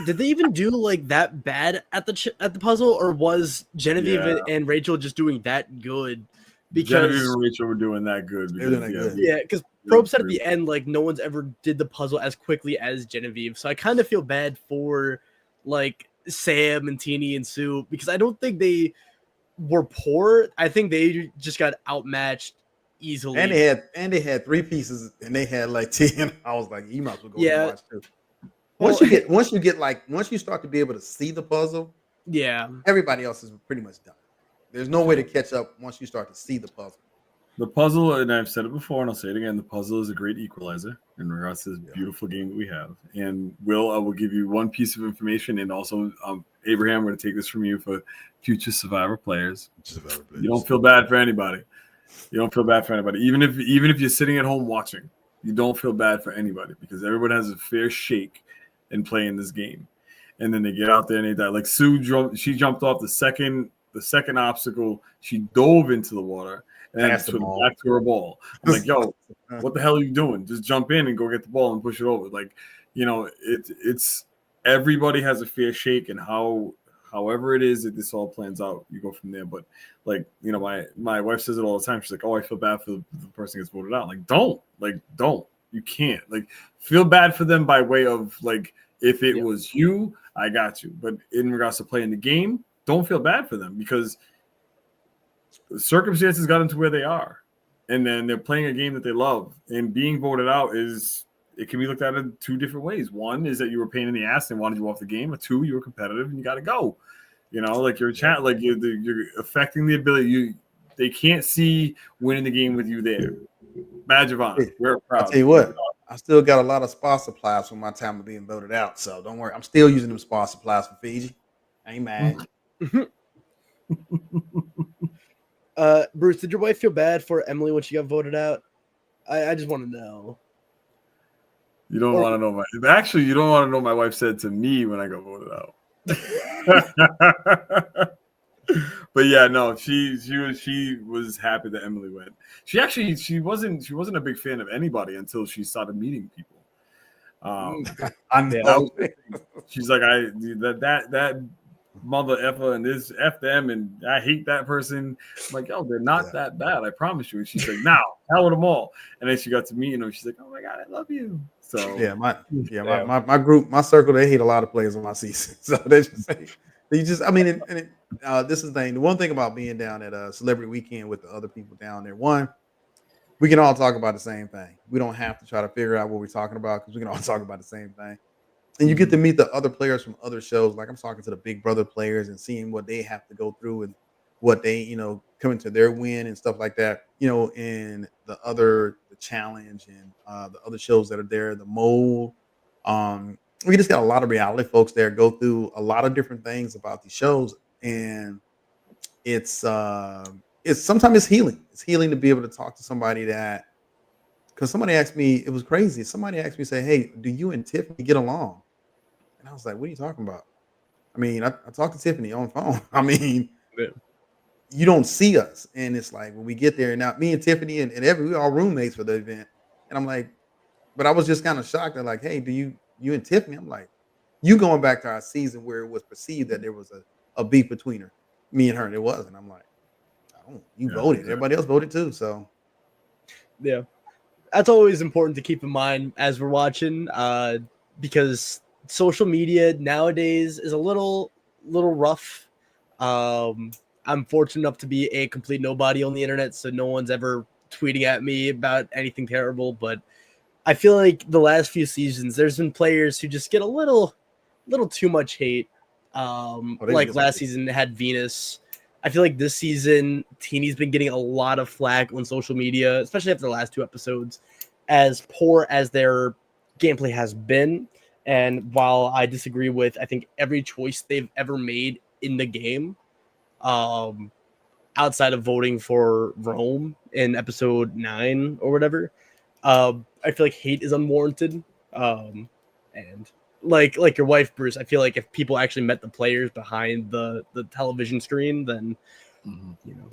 Did they even do like that bad at the puzzle, or was Genevieve and Rachel just doing that good? Because Genevieve and Rachel were doing that good. Because Probe said at the end, like, no one's ever did the puzzle as quickly as Genevieve. So I kind of feel bad for like Sam and Teeny and Sue, because I don't think they were poor. I think they just got outmatched easily. And they had 3 pieces, and they had like 10. I was like, you might as well go and watch too. Once you start to be able to see the puzzle, everybody else is pretty much done. There's no way to catch up once you start to see the puzzle. The puzzle, and I've said it before, and I'll say it again, the puzzle is a great equalizer in regards to this beautiful game that we have. And Will, I will give you one piece of information, and also Abraham, we're going to take this from you for future Survivor players. You don't feel bad for anybody. You don't feel bad for anybody. Even if you're sitting at home watching, you don't feel bad for anybody, because everyone has a fair shake in playing this game. And then they get out there and they die. Like Sue, she jumped off the second obstacle. She dove into the water and then swim back to her ball. I'm like, yo, what the hell are you doing? Just jump in and go get the ball and push it over. Like, it's everybody has a fair shake, and however it is that this all plans out, you go from there. But like, my wife says it all the time. She's like, "Oh, I feel bad for the person who gets voted out." Like, don't. You can't. Like, feel bad for them by way of like, if it was you, I got you. But in regards to playing the game, don't feel bad for them, because the circumstances got them to where they are, and then they're playing a game that they love. And being voted out it can be looked at in 2 different ways. One is that you were a pain in the ass and wanted you off the game. Or 2, you were competitive and you got to go. Like you're you're affecting the ability. They can't see winning the game with you there. Badge of honor. We're proud. I'll tell you what, I still got a lot of spa supplies from my time of being voted out. So don't worry. I'm still using them spa supplies for Fiji. I ain't mad. Bruce, did your wife feel bad for Emily when she got voted out? I just want to know. You don't want to know you don't want to know what my wife said to me when I got voted out. But yeah, no, she was happy that Emily went. She wasn't a big fan of anybody until she started meeting people. I know. She's like, that mother effer and this F them, and I hate that person. I'm like, yo, they're not that bad, I promise you. And she's like, now, hell with them all. And then she got to meet she's like, oh my God, I love you. So my group, my circle, they hate a lot of players on my season. So this is the thing. The one thing about being down at a celebrity weekend with the other people down there, one, we can all talk about the same thing. We don't have to try to figure out what we're talking about, because we can all talk about the same thing. And you get to meet the other players from other shows. Like, I'm talking to the Big Brother players and seeing what they have to go through, and what they, coming to their win and stuff like that. In the challenge and the other shows that are there, the mold. We just got a lot of reality folks there go through a lot of different things about these shows, and it's sometimes it's healing. It's healing to be able to talk to somebody that because somebody asked me, it was crazy. Somebody asked me, say, "Hey, do you and Tiffany get along?" And I was like, "What are you talking about?" I mean, I talked to Tiffany on the phone. I mean, Yeah. you don't see us. And it's like when we get there, now me and Tiffany and we all roommates for the event. And I'm like, but I was just kind of shocked. They're like, "Hey, do you and Tiffany?" I'm like, you going back to our season where it was perceived that there was a beef between me and her, and it wasn't. I'm like, I don't, you Yeah, voted. exactly. Everybody else voted too. So Yeah. That's always important to keep in mind as we're watching, because social media nowadays is a little rough. I'm fortunate enough to be a complete nobody on the internet, so no one's ever tweeting at me about anything terrible. But I feel like the last few seasons, there's been players who just get a little too much hate. they Like get some last hate. season had Venus. I feel like this season, Teeny's been getting a lot of flack on social media, especially after the last two episodes, as poor as their gameplay has been. And while I disagree with, I think every choice they've ever made in the game, um, outside of voting for Rome in episode 9 or whatever, I feel like hate is unwarranted. And like your wife, Bruce, I feel like if people actually met the players behind the television screen, then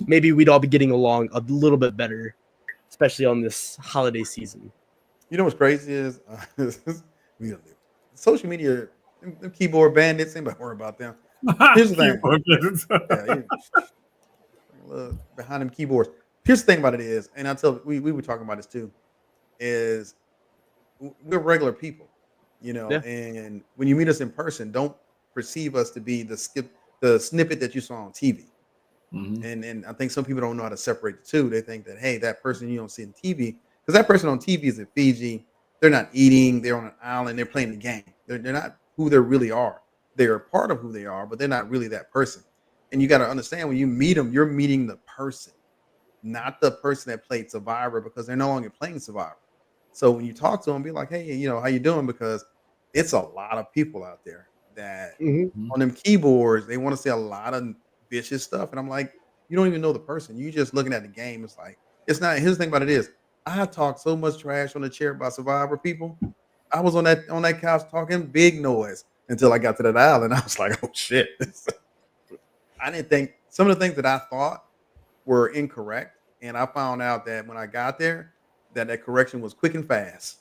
maybe we'd all be getting along a little bit better, especially on this holiday season. You know what's crazy is we don't do social media. Them keyboard bandits. Anybody worry about them? Here's the thing. Keyboard kids. Yeah, behind them keyboards. Here's the thing about it is, and I tell we were talking about this too, is we're regular people, Yeah. and when you meet us in person, don't perceive us to be the snippet that you saw on TV. Mhm. And I think some people don't know how to separate the two. They think that, hey, that person you don't see on TV, because that person on TV is in Fiji. They're not eating. They're on an island. They're playing the game. They're not who they really are. They're a part of who they are, but they're not really that person. And you got to understand when you meet them, you're meeting the person, not the person that played Survivor, because they're no longer playing Survivor. So when you talk to them, be like, hey, how you doing? Because it's a lot of people out there that Mm-hmm. Mhm. on them keyboards, they want to say a lot of vicious stuff. And I'm like, you don't even know the person. You just looking at the game. It's like, it's not. Here's the thing about it is, I talked so much trash on the chair about Survivor people. I was on that couch talking big noise until I got to that island. I was like, oh shit. I didn't think some of the things that I thought were incorrect. And I found out that when I got there, that correction was quick and fast.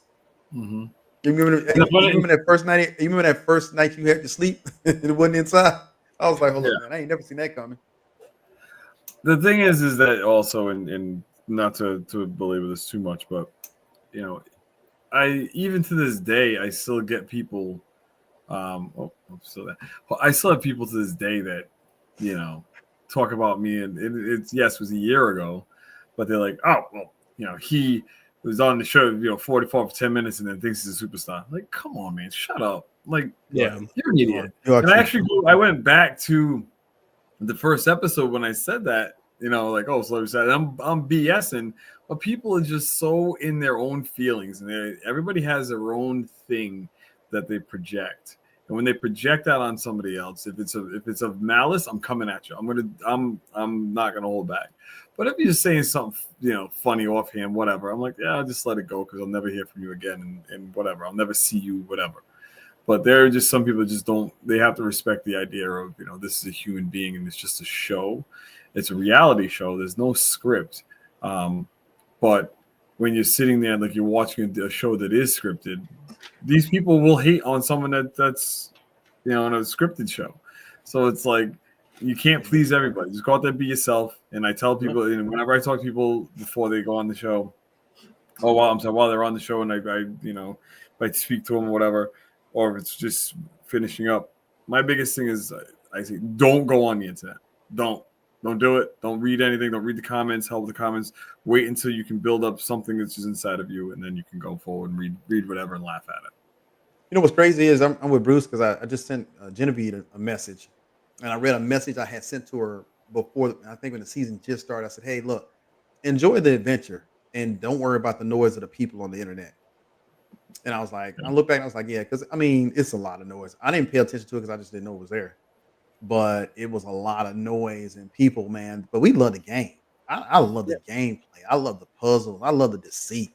Mhm. You remember, And the you funny- remember that first night? You remember that first night you had to sleep? It wasn't inside. I was like, hold Yeah. up, man. I ain't never seen that coming. The thing is that also, and not to belabor this too much, but I even to this day I still get people. I still have people to this day that talk about me, and it's yes, it was a year ago, but they're like, oh well, he was on the show, 44 for 10 minutes, and then thinks he's a superstar. Like, come on, man, shut up. Like, Yeah. you're an idiot. You are And I true. actually, I went back to the first episode when I said that, like, oh, so I'm BSing, but people are just so in their own feelings, and everybody has their own thing that they project. And when they project that on somebody else, if it's of malice, I'm coming at you. I'm not gonna hold back. But if you're just saying something, funny offhand, whatever, I'm like, yeah, I'll just let it go because I'll never hear from you again, and whatever, I'll never see you, whatever. But there are just some people that just don't. They have to respect the idea of this is a human being and it's just a show. It's a reality show. There's no script. But when you're sitting there like you're watching a show that is scripted, these people will hate on someone that's on a scripted show. So it's like you can't please everybody. Just go out there and be yourself. And I tell people, and whenever I talk to people before they go on the show, while they're on the show, and I speak to them or whatever, or if it's just finishing up. My biggest thing is I say, don't go on the internet. Don't do it. Don't read anything. Don't read the comments. Help the comments. Wait until you can build up something that's just inside of you, and then you can go forward and read whatever and laugh at it. You know what's crazy is I'm with Bruce because I just sent Genevieve a message, and I read a message I had sent to her before I think when the season just started, I said, "Hey, look, enjoy the adventure and don't worry about the noise of the people on the internet." And I was like, I look back and I was like, yeah, because I mean, it's a lot of noise. I didn't pay attention to it because I just didn't know it was there. But it was a lot of noise and people, man. But we love the game. I love the Yeah. gameplay. I love the puzzles. I love the deceit.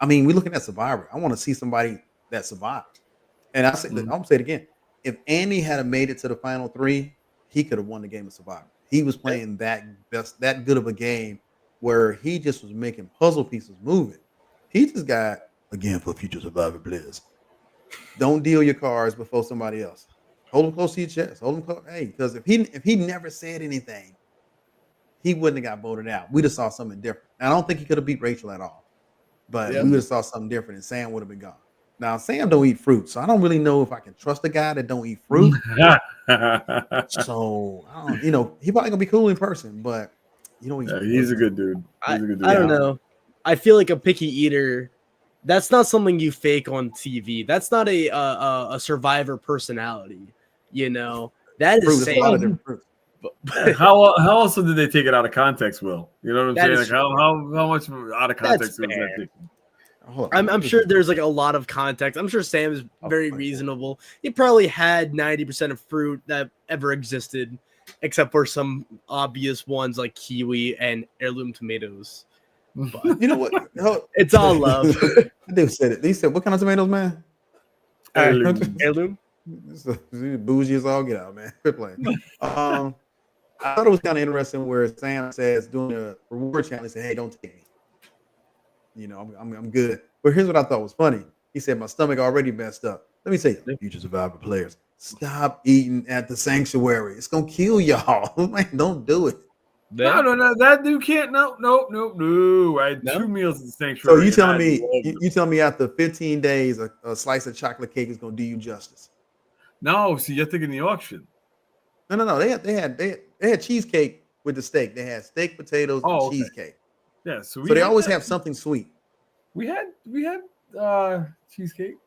I mean, we're looking at Survivor. I want to see somebody that survived. And I'm gonna say it again. If Andy had made it to the final three, he could have won the game of Survivor. He was playing that good of a game where he just was making puzzle pieces moving. He just got again for future Survivor players. Don't deal your cards before somebody else. Hold them close to your chest. Hold them close. Hey, because if he never said anything, he wouldn't have got voted out. We'd have saw something different. I don't think he could have beat Rachel at all, but we would have saw something different, and Sam would have been gone. Now Sam don't eat fruit, so I don't really know if I can trust a guy that don't eat fruit. So I don't, he probably gonna be cool in person, but he's a good dude. He's a good dude. I don't know. I feel like a picky eater. That's not something you fake on TV. That's not a Survivor personality. That is fruit. There's a lot of Sam. different fruits. How also did they take it out of context, Will? You know what I'm saying? Like how much out of context was that taken? I'm sure there's like a lot of context. I'm sure Sam is very reasonable. He probably had 90% of fruit that ever existed, except for some obvious ones like kiwi and heirloom tomatoes. But you know what? It's all love. They said it. They said, "What kind of tomatoes, man?" Heirloom. Bougie as all get out, man. Quit playing. I thought it was kind of interesting where Sam says doing a reward challenge. Said, "Hey, don't take me. I'm good." But here's what I thought was funny. He said, "My stomach already messed up." Let me say, future Survivor players, stop eating at the sanctuary. It's gonna kill y'all. Man, don't do it. No, that dude can't. No. I had 2 meals at the sanctuary. So you telling me after 15 days, a slice of chocolate cake is gonna do you justice? No, see, you're thinking the auction. No. They had cheesecake with the steak. They had steak, potatoes, and cheesecake. Yeah, so they always have something sweet. We had cheesecake.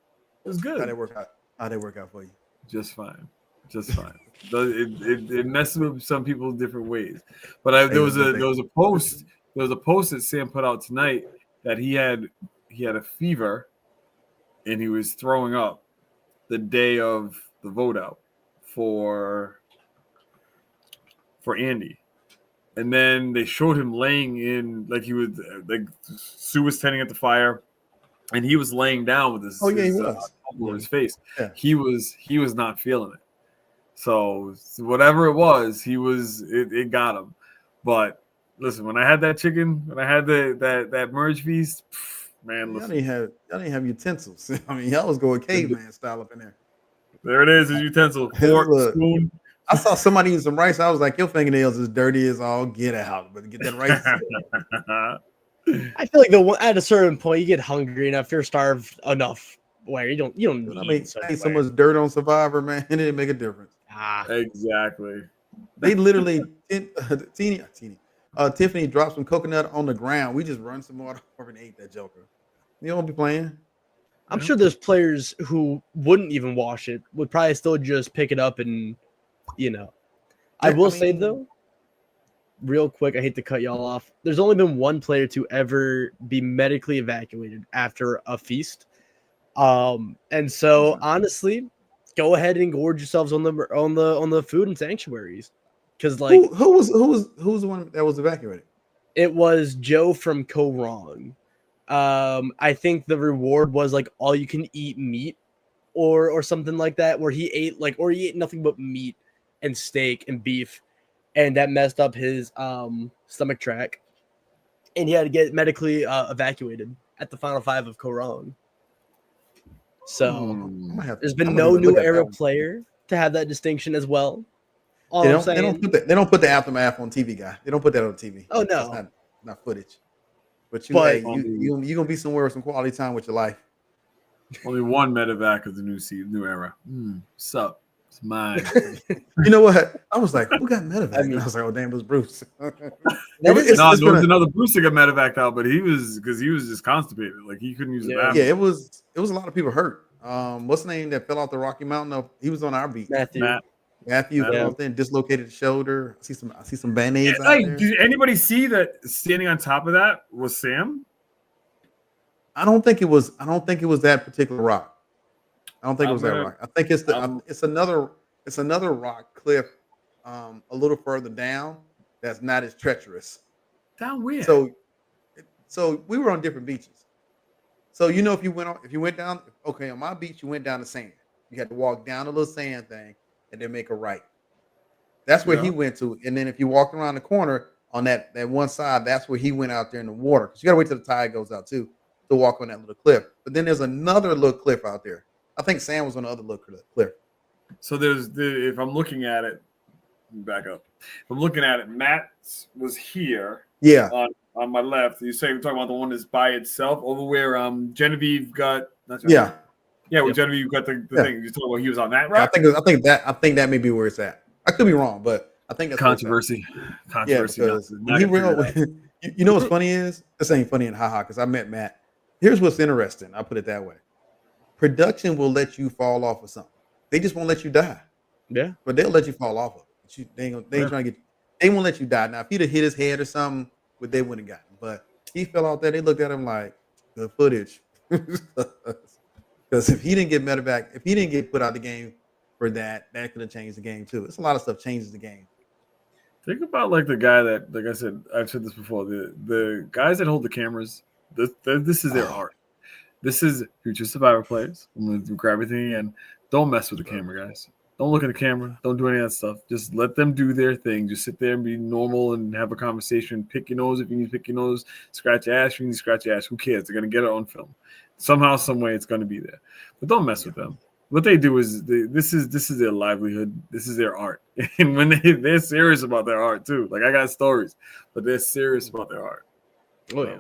It was good. How'd they work out for you? Just fine. It messes with some people different ways. But there was a post that Sam put out tonight that he had a fever and he was throwing up the day of the vote out for Andy. And then they showed him laying in, like he was, like Sue was tending at the fire, and he was laying down with his over his face. Yeah. He was not feeling it. So whatever it was, it got him. But listen, when I had that chicken, when I had that merge feast, man, listen. Y'all didn't have utensils. I mean, y'all was going caveman style up in there. There it is, his utensil, fork, spoon. I saw somebody eating some rice. I was like, your fingernails is dirty as all get out, but get that rice. I feel like at a certain point you get hungry enough, you're starved enough where you don't need so much dirt on Survivor, man. It didn't make a difference. Exactly. They literally Tiffany dropped some coconut on the ground. We just run some water over and ate that joker. You don't be playing. I'm sure there's players who wouldn't even wash it, would probably still just pick it up and I will say though, real quick, I hate to cut y'all off. There's only been one player to ever be medically evacuated after a feast. And so honestly, go ahead and gorge yourselves on the food and sanctuaries. Because like who was the one that was evacuated? It was Joe from Co Wrong. I think the reward was like all you can eat meat or something like that, where he ate nothing but meat and steak and beef, and that messed up his stomach tract, and he had to get medically evacuated at the final 5 of Co Wrong. So there's been no new era player to have that distinction as well. They don't put the aftermath on TV, guy. They don't put that on TV. Oh no, that's not footage. But you gonna be somewhere with some quality time with your life. Only one medevac of the new era. Sup? It's mine. You know what? I was like, who got medevac? And I was like, oh damn, it was Bruce. There was another Bruce that got medevac out, but he was just constipated. Like he couldn't use the bathroom. Yeah, it was a lot of people hurt. What's the name that fell off the Rocky Mountain? He was on our beat. Matthew. Matthew Yeah. fell off there and dislocated his shoulder. I see some band-aids out Hey, there. did anybody see that standing on top of that was Sam? I don't think it was that particular rock. I don't think it I'm was that gonna- rock. I think it's another rock cliff a little further down that's not as treacherous. Down weird. So we were on different beaches. So if you went down, okay, on my beach you went down the sand. You had to walk down the little sand thing and then make a right. That's where he went to. And then if you walked around the corner on that one side, that's where he went out there in the water. Because you gotta wait till the tide goes out too to walk on that little cliff. But then there's another little cliff out there. I think Sam was on the other little cliff. So if I'm looking at it, back up. If I'm looking at it, Matt was here. Yeah. On my left. You say we're talking about the one that's by itself over where Genevieve got. Yeah. Yeah, where Genevieve got the thing. You talking about he was on that Yeah, rock? I think that may be where it's at. I could be wrong, but I think that's Controversy. Yeah, because when he you know what's funny is this ain't funny in haha because I met Matt. Here's what's interesting. I'll put it that way. Production will let you fall off of something. They just won't let you die. Yeah. But they'll let you fall off of it. They ain't trying to get. They won't let you die. Now, if he'd have hit his head or something, but they wouldn't have gotten. But he fell off there. They looked at him like good footage. Because if he didn't get medevac, if he didn't get put out the game for that could have changed the game too. It's a lot of stuff changes the game. Think about like the guy that, like I said, I've said this before. The guys that hold the cameras. This is their art. This is future Survivor players. I'm going to grab everything again. Don't mess with the camera, guys. Don't look at the camera. Don't do any of that stuff. Just let them do their thing. Just sit there and be normal and have a conversation. Pick your nose if you need to pick your nose. Scratch your ass if you need to scratch your ass. Who cares? They're going to get it on film. Somehow, some way, it's going to be there. But don't mess with them. What they do is this is their livelihood. This is their art. And when they're serious about their art too. Like I got stories, but they're serious about their art. Oh yeah.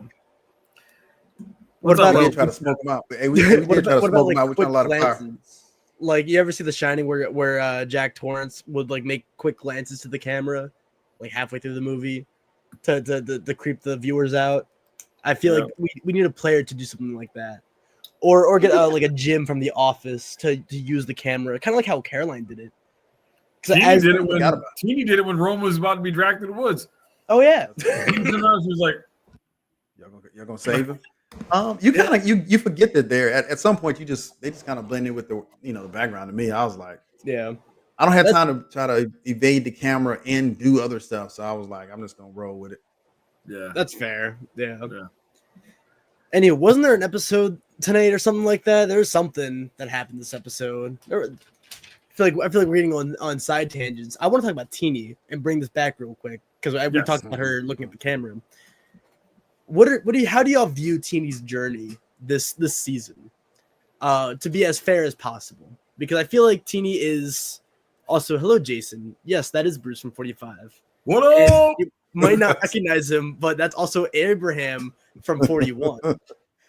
What about about like try to smoke them out? Hey, we did try to smoke them out. We quick found a lot of fire. glances? Like you ever see The Shining where Jack Torrance would like make quick glances to the camera, like halfway through the movie, to creep the viewers out? I feel like we need a player to do something like that, or get like a Jim from The Office to use the camera, kind of like how Caroline did it. Teeny did it when Rome was about to be dragged to the woods. Oh yeah, She was like, Y'all gonna save him? You kind of you forget that there at some point they just kind of blend in with the the background. To me, I was like, yeah, I don't have time to try to evade the camera and do other stuff. So I was like, I'm just gonna roll with it. yeah, that's fair. Yeah. Yeah. Anyway, wasn't there an episode tonight or something like that? There was something that happened this episode. I feel like we're getting on side tangents. I want to talk about Teeny and bring this back real quick because we talked about her looking at the camera. How do y'all view Teeny's journey this season? To be as fair as possible, because I feel like Teeny is also hello, Jason. Yes, that is Bruce from 45. What up? You might not recognize him, but that's also Abraham from 41,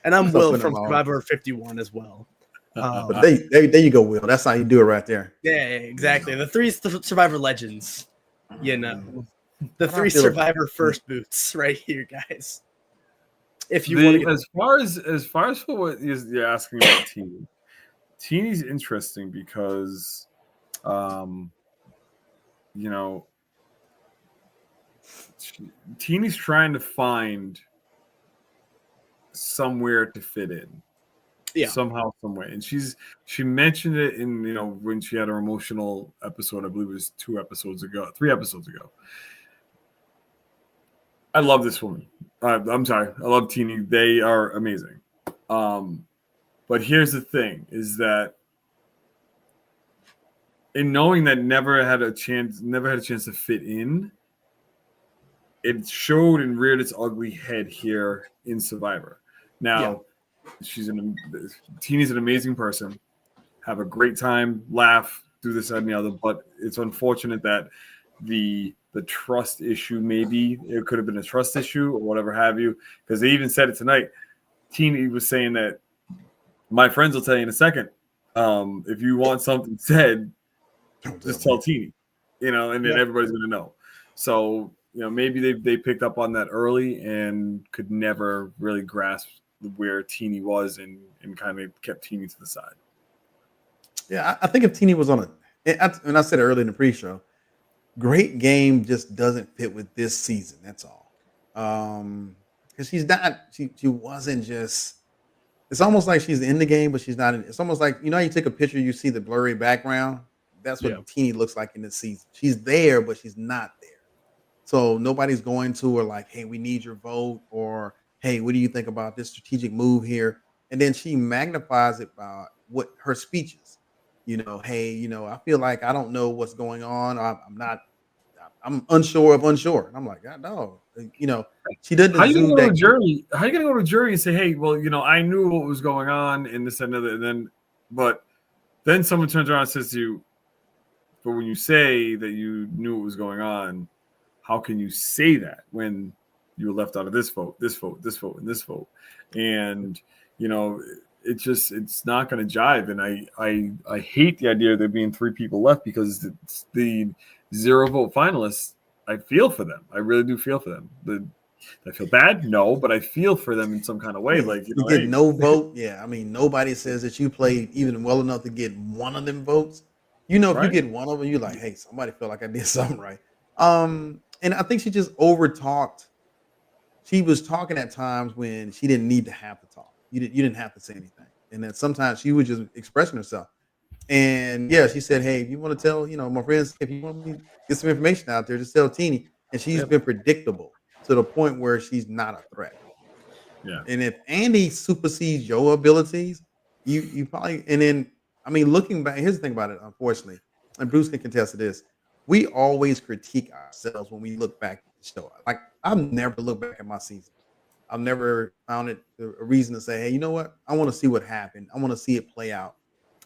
and I'm Will from Survivor 51 as well. But there you go, Will. That's how you do it right there. Yeah, exactly. The three Survivor legends, the three Survivor first boots right here, guys. If you want to as far as for what you're asking about Teeny's interesting because Teeny's trying to find somewhere to fit in. Yeah. Somehow, some way. And she mentioned it in when she had her emotional episode, I believe it was 3 episodes ago. I love this woman. I'm sorry. I love Teeny. They are amazing. But here's the thing is that in knowing that never had a chance to fit in, it showed and reared its ugly head here in Survivor. Now, Teeny's an amazing person. Have a great time, laugh, do this and the other, but it's unfortunate that the trust issue, maybe it could have been a trust issue or whatever have you, because they even said it tonight. Teeny was saying that my friends will tell you in a second. If you want something said, just tell Teeny, and then everybody's gonna know. So maybe they picked up on that early and could never really grasp where Teeny was and kind of kept Teeny to the side. Yeah, I think if Teeny was on and I said it earlier in the pre-show, great game just doesn't fit with this season. That's all. Because she wasn't just. It's almost like she's in the game, but she's not in. It's almost like, how you take a picture, you see the blurry background. That's Yeah. what Teeny looks like in this season. She's there, but she's not there. So nobody's going to her like, hey, we need your vote, or hey, what do you think about this strategic move here? And then she magnifies it by what her speeches. Hey, I feel like I don't know what's going on. I'm unsure of unsure. And I'm like, God, no. She doesn't How you gonna exude go to that. jury? How you gonna go to jury and say, hey, well, I knew what was going on in this and other, but then someone turns around and says to you, but when you say that you knew what was going on, how can you say that when you were left out of this vote, this vote, this vote, and this vote? And it's not going to jive. And I hate the idea of there being 3 people left, because it's the 0 vote finalists. I feel for them. I really do feel for them. I feel bad, no, but I feel for them in some kind of way. Like, you get no vote. Yeah, I mean, nobody says that you played even well enough to get one of them votes. If Right. you get one of them, you're like, hey, somebody felt like I did something right. And I think she just over talked. She was talking at times when she didn't need to have to talk. You didn't have to say anything, and then sometimes she was just expressing herself. And yeah, she said, hey, if you want to tell, my friends, if you want me to get some information out there, just tell Teeny. And she's been predictable to the point where she's not a threat. Yeah. And if Andy supersedes your abilities, you probably, and then, I mean, looking back, here's the thing about it, unfortunately, and Bruce can contest to this. We always critique ourselves when we look back at the show. Like, I've never looked back at my season. I've never found it a reason to say, hey, you know what? I want to see what happened. I want to see it play out.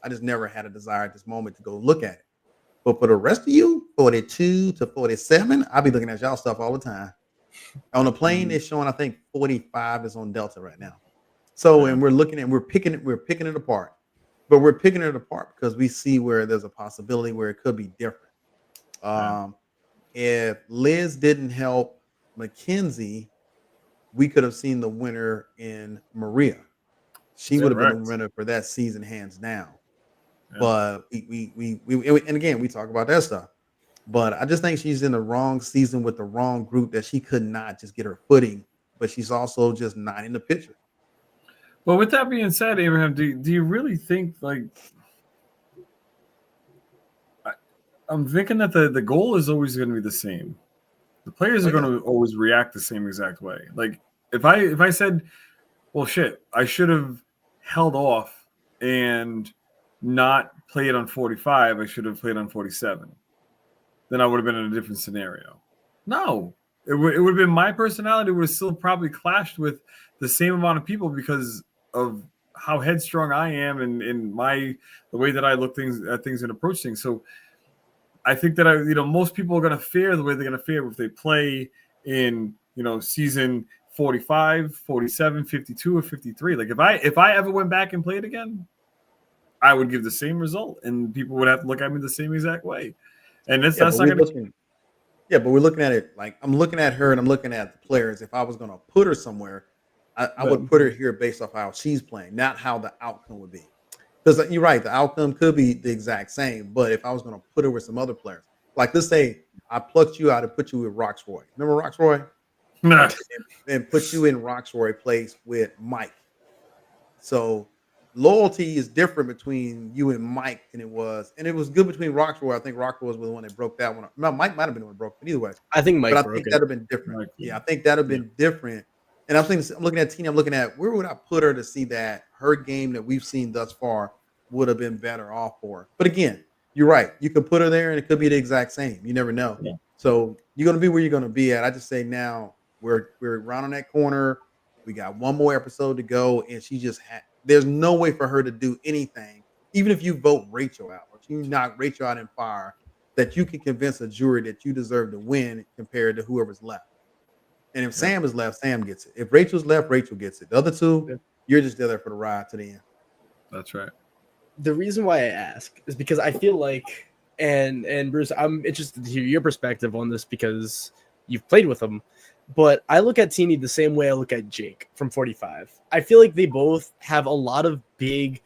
I just never had a desire at this moment to go look at it. But for the rest of you, 42 to 47, I'll be looking at y'all stuff all the time. On the plane, it's showing, I think 45 is on Delta right now. So, and we're picking it apart. But we're picking it apart because we see where there's a possibility where it could be different. If Liz didn't help Mackenzie, we could have seen the winner in Maria. She would have been the winner for that season, hands down. Yeah. But we and again, we talk about that stuff. But I just think she's in the wrong season with the wrong group, that she could not just get her footing. But she's also just not in the picture. Well, with that being said, Abraham, do you really think, like, I'm thinking that the goal is always going to be the same. The players are going to always react the same exact way. Like, if I said, well, shit, I should have held off and not played on 45, I should have played on 47, then I would have been in a different scenario. No, it would have been my personality would have still probably clashed with the same amount of people because of how headstrong I am and the way that I look at things and approach things. So I think that most people are going to fare the way they're going to fare if they play in, season 45, 47, 52, or 53. Like, if I ever went back and played again, I would give the same result, and people would have to look at me the same exact way. And that's not going to. Yeah, but we're looking at it like I'm looking at her and I'm looking at the players. If I was going to put her somewhere, I would put her here based off how she's playing, not how the outcome would be. Because you're right, the outcome could be the exact same. But if I was going to put her with some other players, like let's say I plucked you out and put you with Roxroy. Remember Roxroy? And put you in Roxroy place with Mike. So loyalty is different between you and Mike than it was. And it was good between Roxroy. I think Roxroy was the one that broke that one. No, Mike might have been the one that broke it either way. I think Mike broke it. But I think that would have been different. Yeah, I think that would have been different. And I'm looking at Tina, I'm looking at where would I put her to see that her game that we've seen thus far would have been better off for her. But again, you're right. You could put her there and it could be the exact same. You never know. Yeah. So you're going to be where you're going to be at. I just say now we're around on that corner. We got one more episode to go. And she just there's no way for her to do anything. Even if you vote Rachel out or you knock Rachel out in fire, that you can convince a jury that you deserve to win compared to whoever's left. And if Sam is left, Sam gets it. If Rachel's left, Rachel gets it. The other two, you're just there for the ride to the end. That's right. The reason why I ask is because I feel like, and Bruce, I'm interested to hear your perspective on this because you've played with them. But I look at Teeny the same way I look at Jake from 45. I feel like they both have a lot of big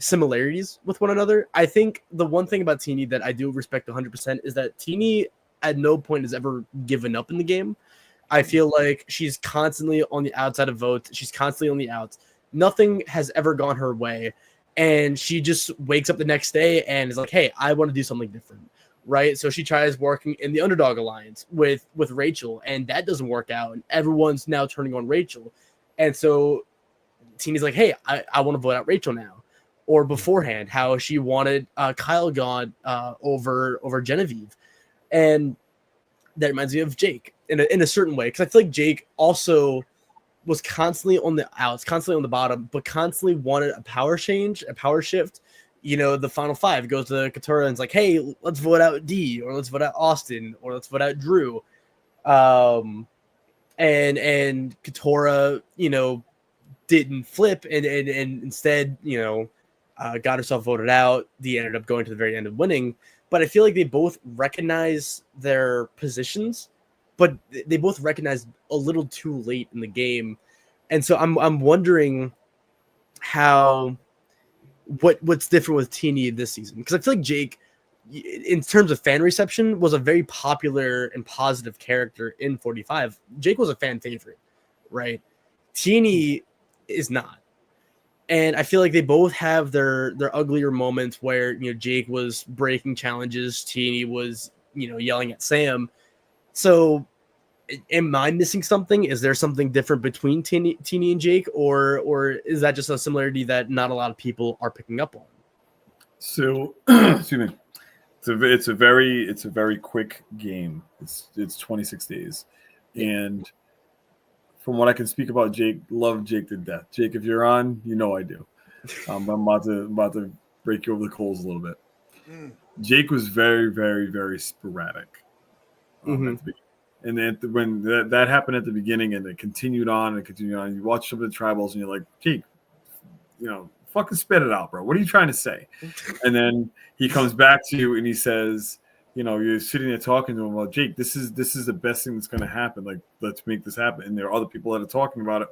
similarities with one another. I think the one thing about Teeny that I do respect 100% is that Teeny at no point has ever given up in the game. I feel like she's constantly on the outside of votes. She's constantly on the outs. Nothing has ever gone her way. And she just wakes up the next day and is like, hey, I want to do something different. Right. So she tries working in the Underdog Alliance with Rachel, and that doesn't work out. And everyone's now turning on Rachel. And so Teeny's like, hey, I want to vote out Rachel now. Or beforehand, how she wanted Kyle gone over Genevieve. And that reminds me of Jake in a certain way, because I feel like Jake also was constantly on the outs, constantly on the bottom, but constantly wanted a power change, a power shift. You know, the final five goes to Katurah and it's like, hey, let's vote out D, or let's vote out Austin, or let's vote out Drew. And Katurah, you know, didn't flip and instead, you know, got herself voted out. D ended up going to the very end and winning. But I feel like they both recognize their positions, but they both recognize a little too late in the game. And so I'm wondering how what's different with Teeny this season, because I feel like Jake, in terms of fan reception, was a very popular and positive character in 45. Jake was a fan favorite, right? Teeny is not. And I feel like they both have their uglier moments where, you know, Jake was breaking challenges, Teeny was, you know, yelling at Sam. So am I missing something? Is there something different between Teeny and Jake, or is that just a similarity that not a lot of people are picking up on? So, excuse me. It's a very quick game. It's 26 days, and from what I can speak about Jake, love Jake to death. Jake, if you're on, you know I do. I'm about to break you over the coals a little bit. Jake was very, very, very sporadic. At the beginning. And then when that happened at the beginning, and it continued on and continued on, you watch some of the tribals and you're like, Jake, you know, fucking spit it out, bro. What are you trying to say? And then he comes back to you and he says, you know, you're sitting there talking to him about, Jake, this is the best thing that's going to happen. Like, let's make this happen. And there are other people that are talking about it.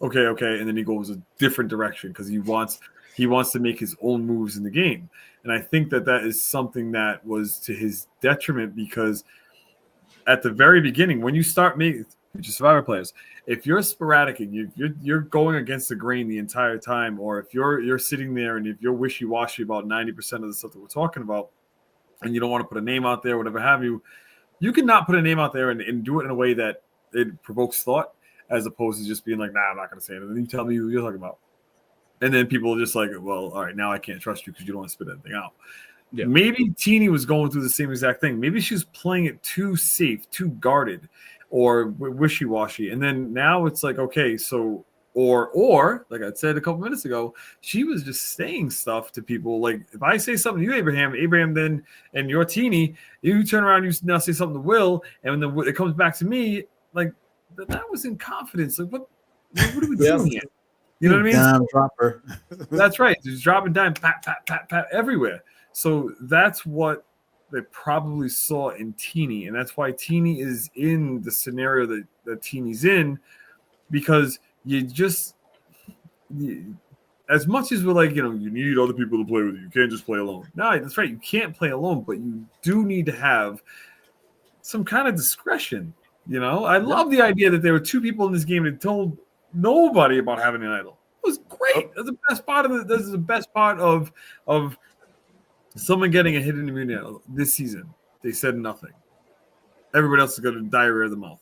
Okay. And then he goes a different direction because he wants to make his own moves in the game. And I think that is something that was to his detriment, because at the very beginning, when you start making Survivor players, if you're sporadic and you're going against the grain the entire time, or if you're sitting there and if you're wishy-washy about 90% of the stuff that we're talking about, and you don't want to put a name out there, whatever have you, you can not put a name out there and do it in a way that it provokes thought, as opposed to just being like, nah, I'm not going to say it. And then you tell me who you're talking about. And then people are just like, well, all right, now I can't trust you because you don't want to spit anything out. Yeah. Maybe Teeny was going through the same exact thing. Maybe she was playing it too safe, too guarded, or wishy-washy. And then now it's like, okay, so or like I said a couple minutes ago, she was just saying stuff to people. Like, if I say something to you, Abraham then, and you're Teeny, you turn around, you now say something to Will, and then it comes back to me, like, that was in confidence. Like, what are we doing here? You know what I mean? Dime dropper. That's right. Just dropping dime, pat, pat, pat, pat, everywhere. So that's what they probably saw in Teeny, and that's why Teeny is in the scenario that Teeny's in, because as much as we're like, you know, you need other people to play with you. You can't just play alone. No, that's right. You can't play alone, but you do need to have some kind of discretion. You know, I love the idea that there were two people in this game that told nobody about having an idol. It was great. That's the best part of it. This is the best part of someone getting a hidden immunity this season. They said nothing. Everybody else is going to diarrhea of the mouth.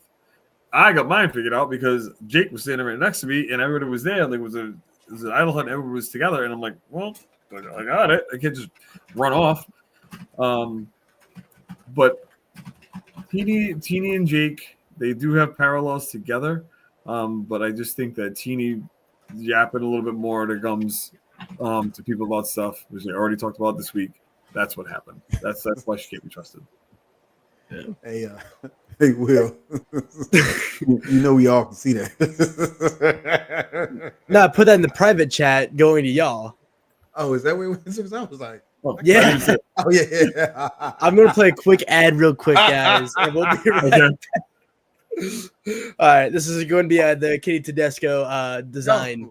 I got mine figured out because Jake was standing right next to me, and everybody was there. Like, it was an idol hunt. Everybody was together, and I'm like, well, I got it. I can't just run off. But Teeny and Jake, they do have parallels together. But I just think that Teeny yapping a little bit more to Gums to people about stuff, which they already talked about this week. That's what happened. That's why she can't be trusted. Yeah. Hey, Will. You know we all can see that. No, I put that in the private chat going to y'all. Oh, is that what it was? I was like, yeah. Oh, yeah. I'm going to play a quick ad real quick, guys. And we'll be right back. All right. This is going to be the Kitty Tedesco design.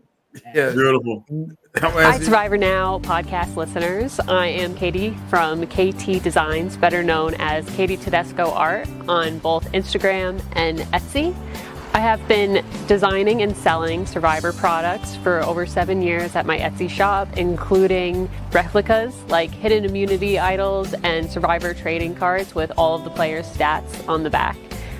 Yeah. Beautiful. Hi, Survivor Now podcast listeners. I am Katie from KT Designs, better known as Katie Tedesco Art, on both Instagram and Etsy. I have been designing and selling Survivor products for over 7 years at my Etsy shop, including replicas like hidden immunity idols and Survivor trading cards with all of the players' stats on the back.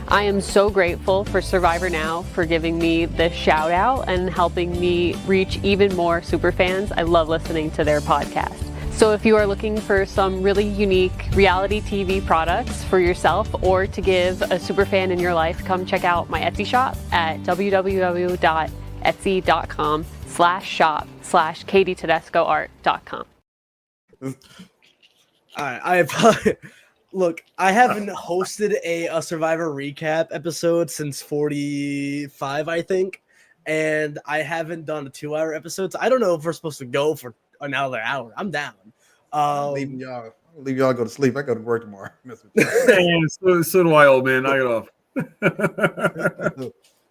I am so grateful for Survivor Now for giving me this shout out and helping me reach even more superfans. I love listening to their podcast. So if you are looking for some really unique reality TV products for yourself or to give a superfan in your life, come check out my Etsy shop at www.etsy.com/shop/KatieTedescoArt.com. Look, I haven't hosted a Survivor recap episode since 45, I think, and I haven't done a 2-hour episode. So I don't know if we're supposed to go for another hour. I'm down. I'm leaving y'all. I'll leave y'all go to sleep. I go to work tomorrow. Man, so do I, old man. I get off.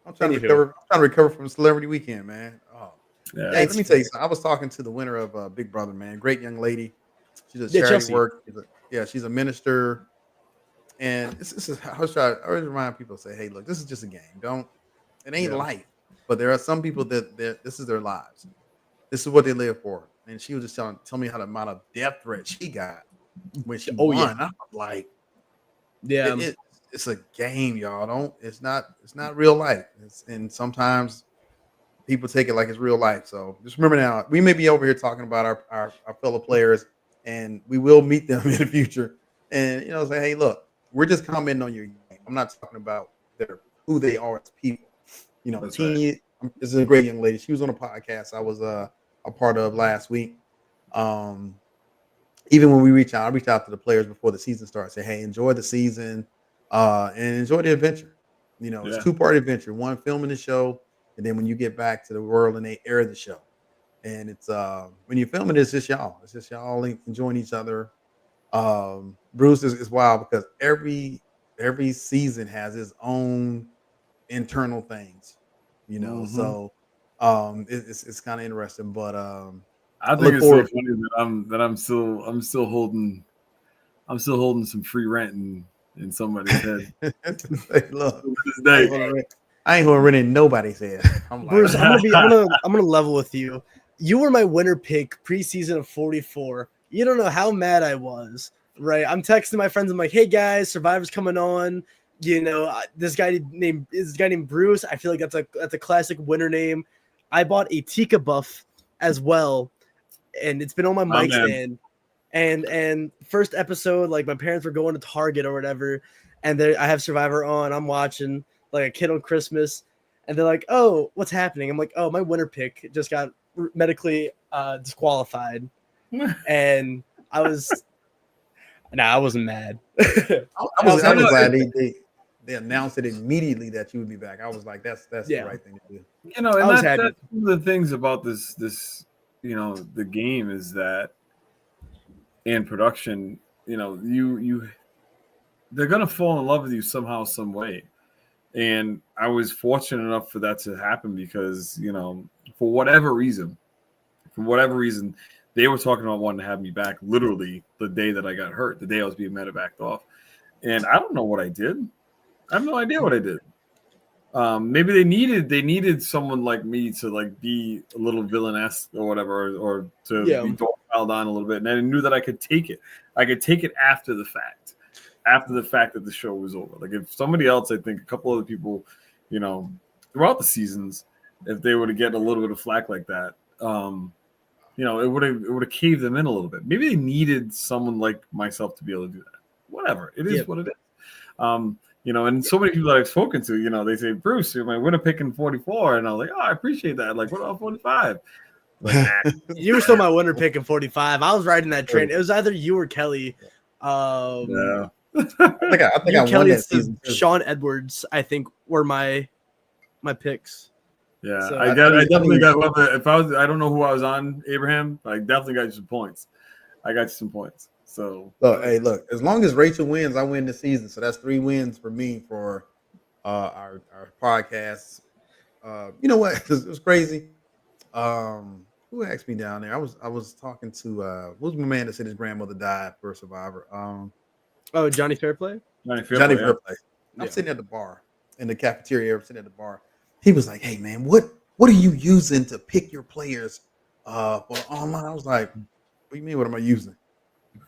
I'm trying to recover from Celebrity Weekend, man. Oh, yeah. Hey, let me tell you something. I was talking to the winner of Big Brother, man. Great young lady. She does charity work. She's a minister. And this is I always remind people, say, hey, look, this is just a game. It ain't life. But there are some people that this is their lives. This is what they live for. And she was just tell me how the amount of death threats she got when she won. Yeah. I'm like, yeah, it's a game, y'all. It's not real life. And sometimes people take it like it's real life. So just remember now, we may be over here talking about our fellow players, and we will meet them in the future. And say, hey, look, we're just commenting on your game. I'm not talking about who they are as people. This is a great young lady. She was on a podcast I was a part of last week. Even when we I reach out to the players before the season starts. Say, hey, enjoy the season and enjoy the adventure. It's a 2-part adventure. One, filming the show, and then when you get back to the world and they air the show. And it's when you're filming, it's just y'all. It's just y'all enjoying each other. Bruce is wild because every season has its own internal things, So it's kind of interesting. But I think it's so funny that I'm still holding some free rent in somebody's head. Hey, look, I ain't gonna rent in nobody's head. Bruce, I'm gonna level with you. You were my winner pick preseason of 44. You don't know how mad I was, right? I'm texting my friends. I'm like, hey guys, Survivor's coming on. This guy named Bruce. I feel like that's a classic winner name. I bought a Tika buff as well, and it's been on my mic stand. And first episode, like my parents were going to Target or whatever, and I have Survivor on. I'm watching like a kid on Christmas, and they're like, "Oh, what's happening?" I'm like, "Oh, my winner pick just got medically disqualified," and I wasn't mad. I was glad they announced it immediately that you would be back. I was like, that's the right thing to do. And that's one of the things about this the game is that in production, they're gonna fall in love with you somehow, some way. And I was fortunate enough for that to happen because, for whatever reason, they were talking about wanting to have me back literally the day that I got hurt, the day I was being medevaced off. And I don't know what I did. I have no idea what I did. Maybe they needed someone like me to like be a little villainous or whatever, or to be piled on a little bit. And I knew that I could take it. I could take it after the fact that the show was over. Like if somebody else, I think a couple other people, throughout the seasons, if they were to get a little bit of flack like that, it would have caved them in a little bit. Maybe they needed someone like myself to be able to do that. Whatever. It is what it is. And so many people that I've spoken to, they say, Bruce, you're my winner pick in 44. And I was like, oh, I appreciate that. Like, what about 45? Like, you were still my winner pick in 45. I was riding that train. It was either you or Kelly. I think I won that season. Sean Edwards, I think, were my picks. Yeah, so I definitely got whoever. If I don't know who I was on, Abraham, but I definitely got you some points. I got you some points. So look, as long as Rachel wins, I win this season. So that's 3 wins for me for our podcast. You know what? It was crazy. Who asked me down there? I was talking to what was my man that said his grandmother died for a Survivor? Oh, Johnny Fairplay. Johnny Yeah. Fairplay. I'm sitting at the bar in the cafeteria. I'm sitting at the bar. He was like, "Hey man, what are you using to pick your players for online?" I was like, "What do you mean? What am I using?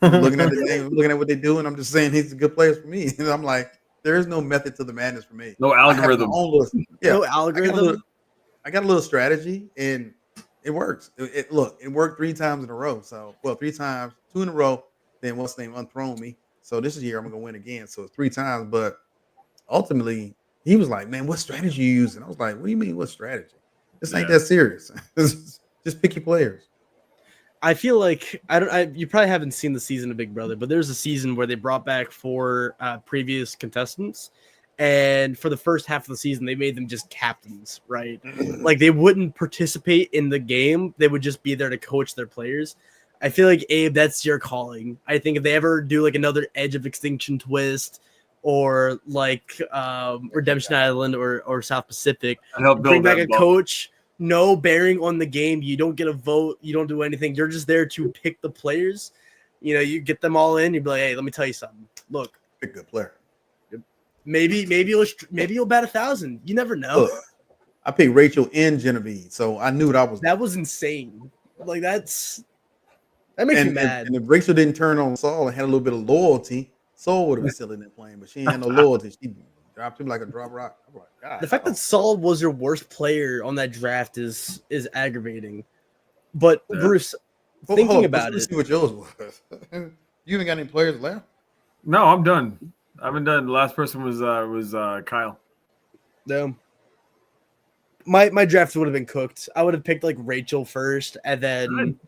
I'm looking at the name, looking at what they do, and I'm just saying he's a good player for me." And I'm like, "There is no method to the madness for me. No I have my algorithm. own little, yeah, No I got a algorithm. little, I got a little strategy, and it works. It worked 3 times in a row. So, well, 3 times, 2 in a row. Then what's the name unthrown me. So this year I'm gonna win again. So it's 3 times. But ultimately, he was like, "Man, what strategy you using?" I was like, "What do you mean, what strategy? This ain't that serious. Just pick your players." I feel like you probably haven't seen the season of Big Brother, but there's a season where they brought back 4 previous contestants, and for the first half of the season, they made them just captains, right? Like they wouldn't participate in the game; they would just be there to coach their players. I feel like Abe, that's your calling. I think if they ever do like another Edge of Extinction twist, or like Redemption Island or South Pacific, Help bring build back that a bubble. coach. No bearing on the game. You don't get a vote. You don't do anything. You're just there to pick the players. You know, you get them all in. You'd be like, hey, let me tell you something. Look, Pick a good player. maybe you'll bat 1,000. You never know. Look, I picked Rachel and Genevieve, so I knew that was insane. Like that makes me mad. And if Rachel didn't turn on Saul and had a little bit of loyalty, Saul would have been still in that plane, but she ain't had no loyalty. She dropped him like a drop rock. I'm like, God. The fact that Saul was your worst player on that draft is aggravating. But Bruce, thinking about let's it, see what yours was. You ain't got any players left? No, I'm done. I've been done. The last person was Kyle. no. My draft would have been cooked. I would have picked like Rachel first, and then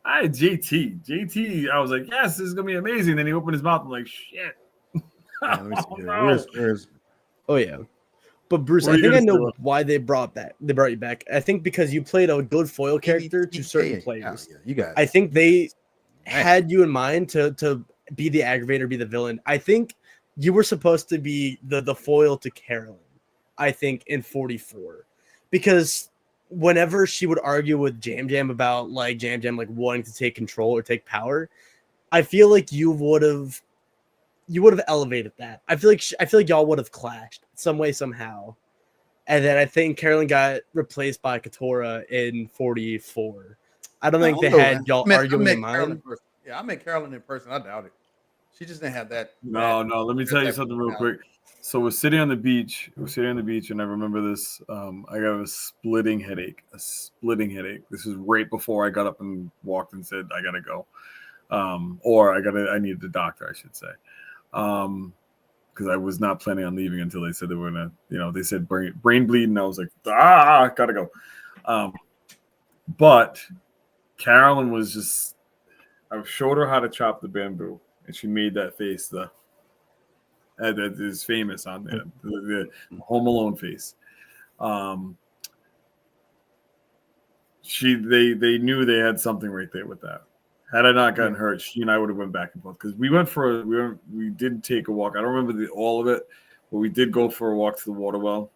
I had JT. JT, I was like, yes, this is gonna be amazing. Then he opened his mouth. I'm like, shit. Let me see here. No. Where's oh yeah. But Bruce, What I are you think I gonna know say? why they brought you back. I think because you played a good foil character to certain players. Yeah, you got it. I think they Man. had you in mind to be the aggravator, be the villain. I think you were supposed to be the foil to Carolyn, I think, in 44. Because whenever she would argue with Jam Jam about like Jam Jam like wanting to take control or take power, I feel like you would have elevated that. I feel like y'all would have clashed some way somehow. And then I think Carolyn got replaced by Katora in 44. I don't think they had y'all arguing in mind. Yeah, I met Carolyn in person. I doubt it. She just didn't have that. No. Let me tell you something real quick. So we're sitting on the beach. And I remember this. I got a splitting headache. This is right before I got up and walked and said I gotta go, or I needed a doctor, I should say, because I was not planning on leaving until they said they were gonna. They said brain bleed, and I was like, gotta go. But Carolyn was just. I showed her how to chop the bamboo, and she made that face. That is famous on there, the Home Alone face. They knew they had something right there with that. Had I not gotten hurt, she and I would have went back and forth because we did take a walk. I don't remember all of it, but we did go for a walk to the water well.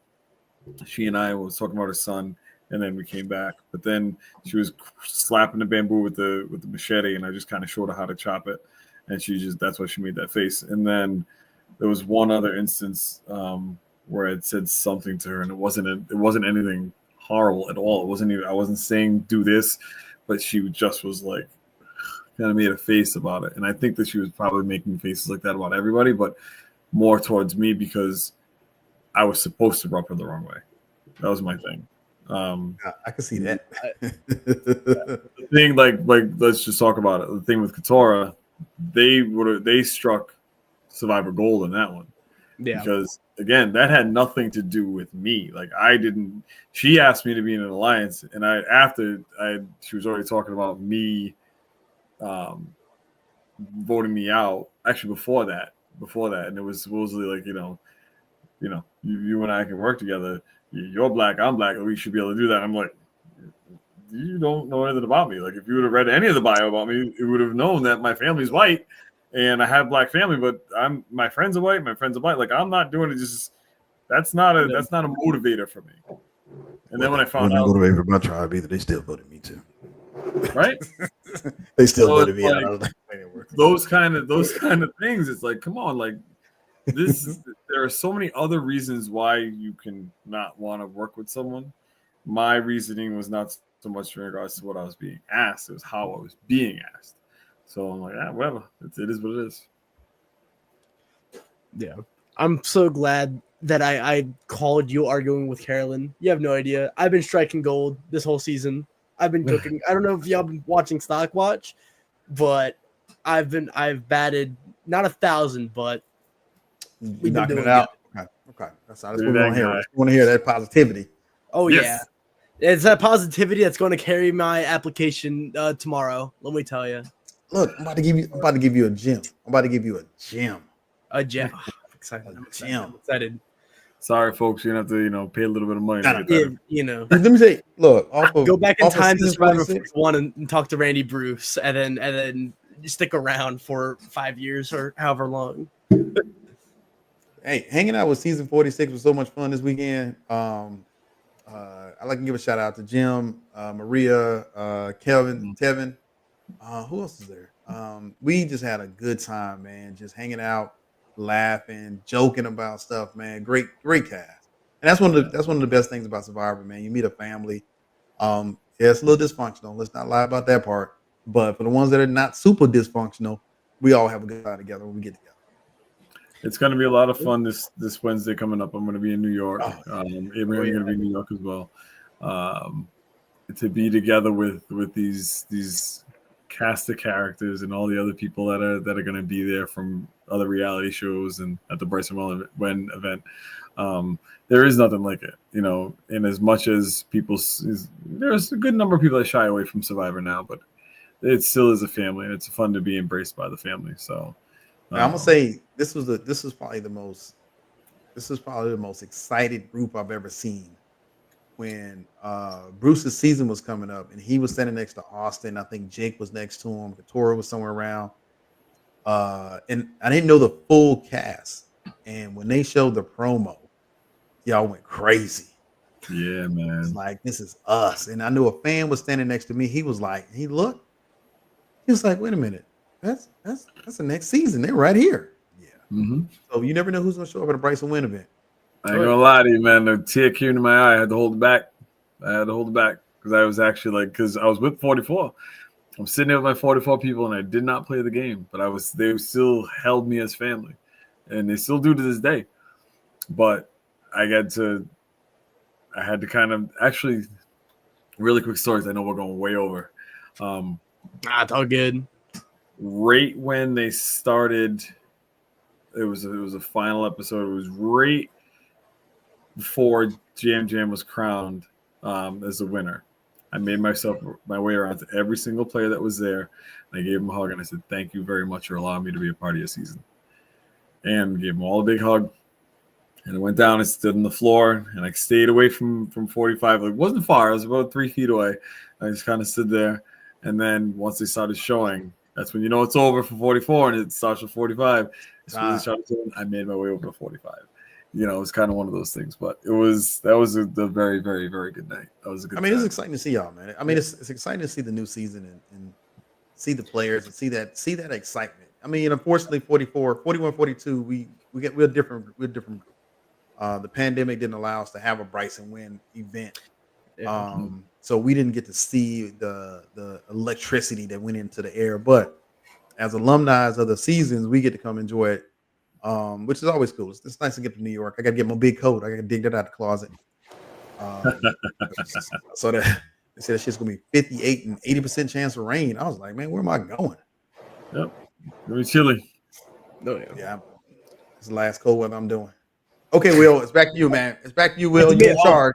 She and I was talking about her son, and then we came back. But then she was slapping the bamboo with the machete, and I just kind of showed her how to chop it, and that's why she made that face. And then there was one other instance where I'd said something to her, and it wasn't anything horrible at all. I wasn't saying do this, but she just was like kind of made a face about it. And I think that she was probably making faces like that about everybody, but more towards me because I was supposed to rub her the wrong way. That was my thing. I can see that. The thing, like let's just talk about it. The thing with Katora, they struck Survivor Gold in that one. Yeah. Because again, that had nothing to do with me. Like she asked me to be in an alliance, and she was already talking about me voting me out. Actually before that. And it was supposedly like, you and I can work together. You're black, I'm black, we should be able to do that. I'm like, you don't know anything about me. Like if you would have read any of the bio about me, you would have known that my family's white and I have black family, but my friends are white, Like I'm not doing it. Just that's not a motivator for me. And then when I I found wouldn't out, go to every my tribe either. They still voted me too. right? They still So voted it's me out. like I was like, wait, it works. those kind of things. It's like, come on, like this. There are so many other reasons why you can not want to work with someone. My reasoning was not so much in regards to what I was being asked; it was how I was being asked. So I'm like, whatever. It is what it is. Yeah. I'm so glad that I called you arguing with Carolyn. You have no idea. I've been striking gold this whole season. I've been cooking. I don't know if y'all been watching Stock Watch, but I've batted not 1,000, but You we've been knocking doing it out. good. Okay. That's what Pretty we want dang to hear. high. We want to hear that positivity. Oh yeah. Yes. It's that positivity that's going to carry my application tomorrow. Let me tell you. Look, I'm about to give you a gem. I'm about to give you a gem. A gem. I'm excited. A I'm excited. gem. I'm excited. Sorry, folks. You're gonna have to, pay a little bit of money to No, get Yeah, that. you know, Let me say, look, off of go back in off of time to season Survivor 46. 41 and talk to Randy Bruce, and then stick around for 5 years or however long. Hey, hanging out with season 46 was so much fun this weekend. I'd like to give a shout out to Jim, Maria, Kevin, Tevin. Who else is there? We just had a good time, man. Just hanging out, laughing, joking about stuff, man. Great cast. And that's one of the best things about Survivor, man. You meet a family. Yeah, it's a little dysfunctional. Let's not lie about that part. But for the ones that are not super dysfunctional, we all have a good time together when we get together. It's going to be a lot of fun this Wednesday coming up. I'm going to be in New York. Oh, Abraham's going to be in New York as well. To be together with these cast of characters and all the other people that are going to be there from other reality shows and at the Bryson Wen event. There is nothing like it, and as much as there's a good number of people that shy away from Survivor now, but it still is a family and it's fun to be embraced by the family. So now, I'm gonna say this is probably the most excited group I've ever seen. When Bruce's season was coming up and he was standing next to Austin, I think Jake was next to him, Victoria was somewhere around. And I didn't know the full cast. And when they showed the promo, y'all went crazy. Yeah, man. It's like, this is us. And I knew a fan was standing next to me. He was like, he was like, wait a minute. That's the next season. They're right here. Yeah. Mm-hmm. So you never know who's gonna show up at a Bryson Win event. I ain't gonna lie to you, man. The tear came to my eye. I had to hold it back. Because I was actually because I was with 44. I'm sitting there with my 44 people, and I did not play the game, but they still held me as family, and they still do to this day. But I had to kind of actually really quick stories. I know we're going way over. It's all good. Right when they started, it was a final episode. It was right before Jam was crowned as the winner. I made my way around to every single player that was there. And I gave him a hug and I said, "Thank you very much for allowing me to be a part of your season." And gave them all a big hug. And I went down and stood on the floor and I stayed away from 45. It wasn't far. I was about 3 feet away. I just kind of stood there. And then once they started showing, that's when you know it's over for 44 and it starts for 45. I made my way over to 45. It's kind of one of those things, but that was a very, very, very good night. That was a good. It's exciting to see y'all, man. It's exciting to see the new season and see the players and see that excitement. Unfortunately, 44, 41, 42, we're a different group. The pandemic didn't allow us to have a Bryson Win event. So we didn't get to see the electricity that went into the air. But as alumni of the seasons, we get to come enjoy it, which is always cool. It's nice to get to New York. I got to get my big coat. I got to dig that out of the closet. So that they said that shit's gonna be 58 and 80% chance of rain. I was like, man, where am I going? Yep, very chilly. No, yeah, it's the last cold weather I'm doing. Okay, Will, it's back to you, man. It's back to you, Will. You're in charge.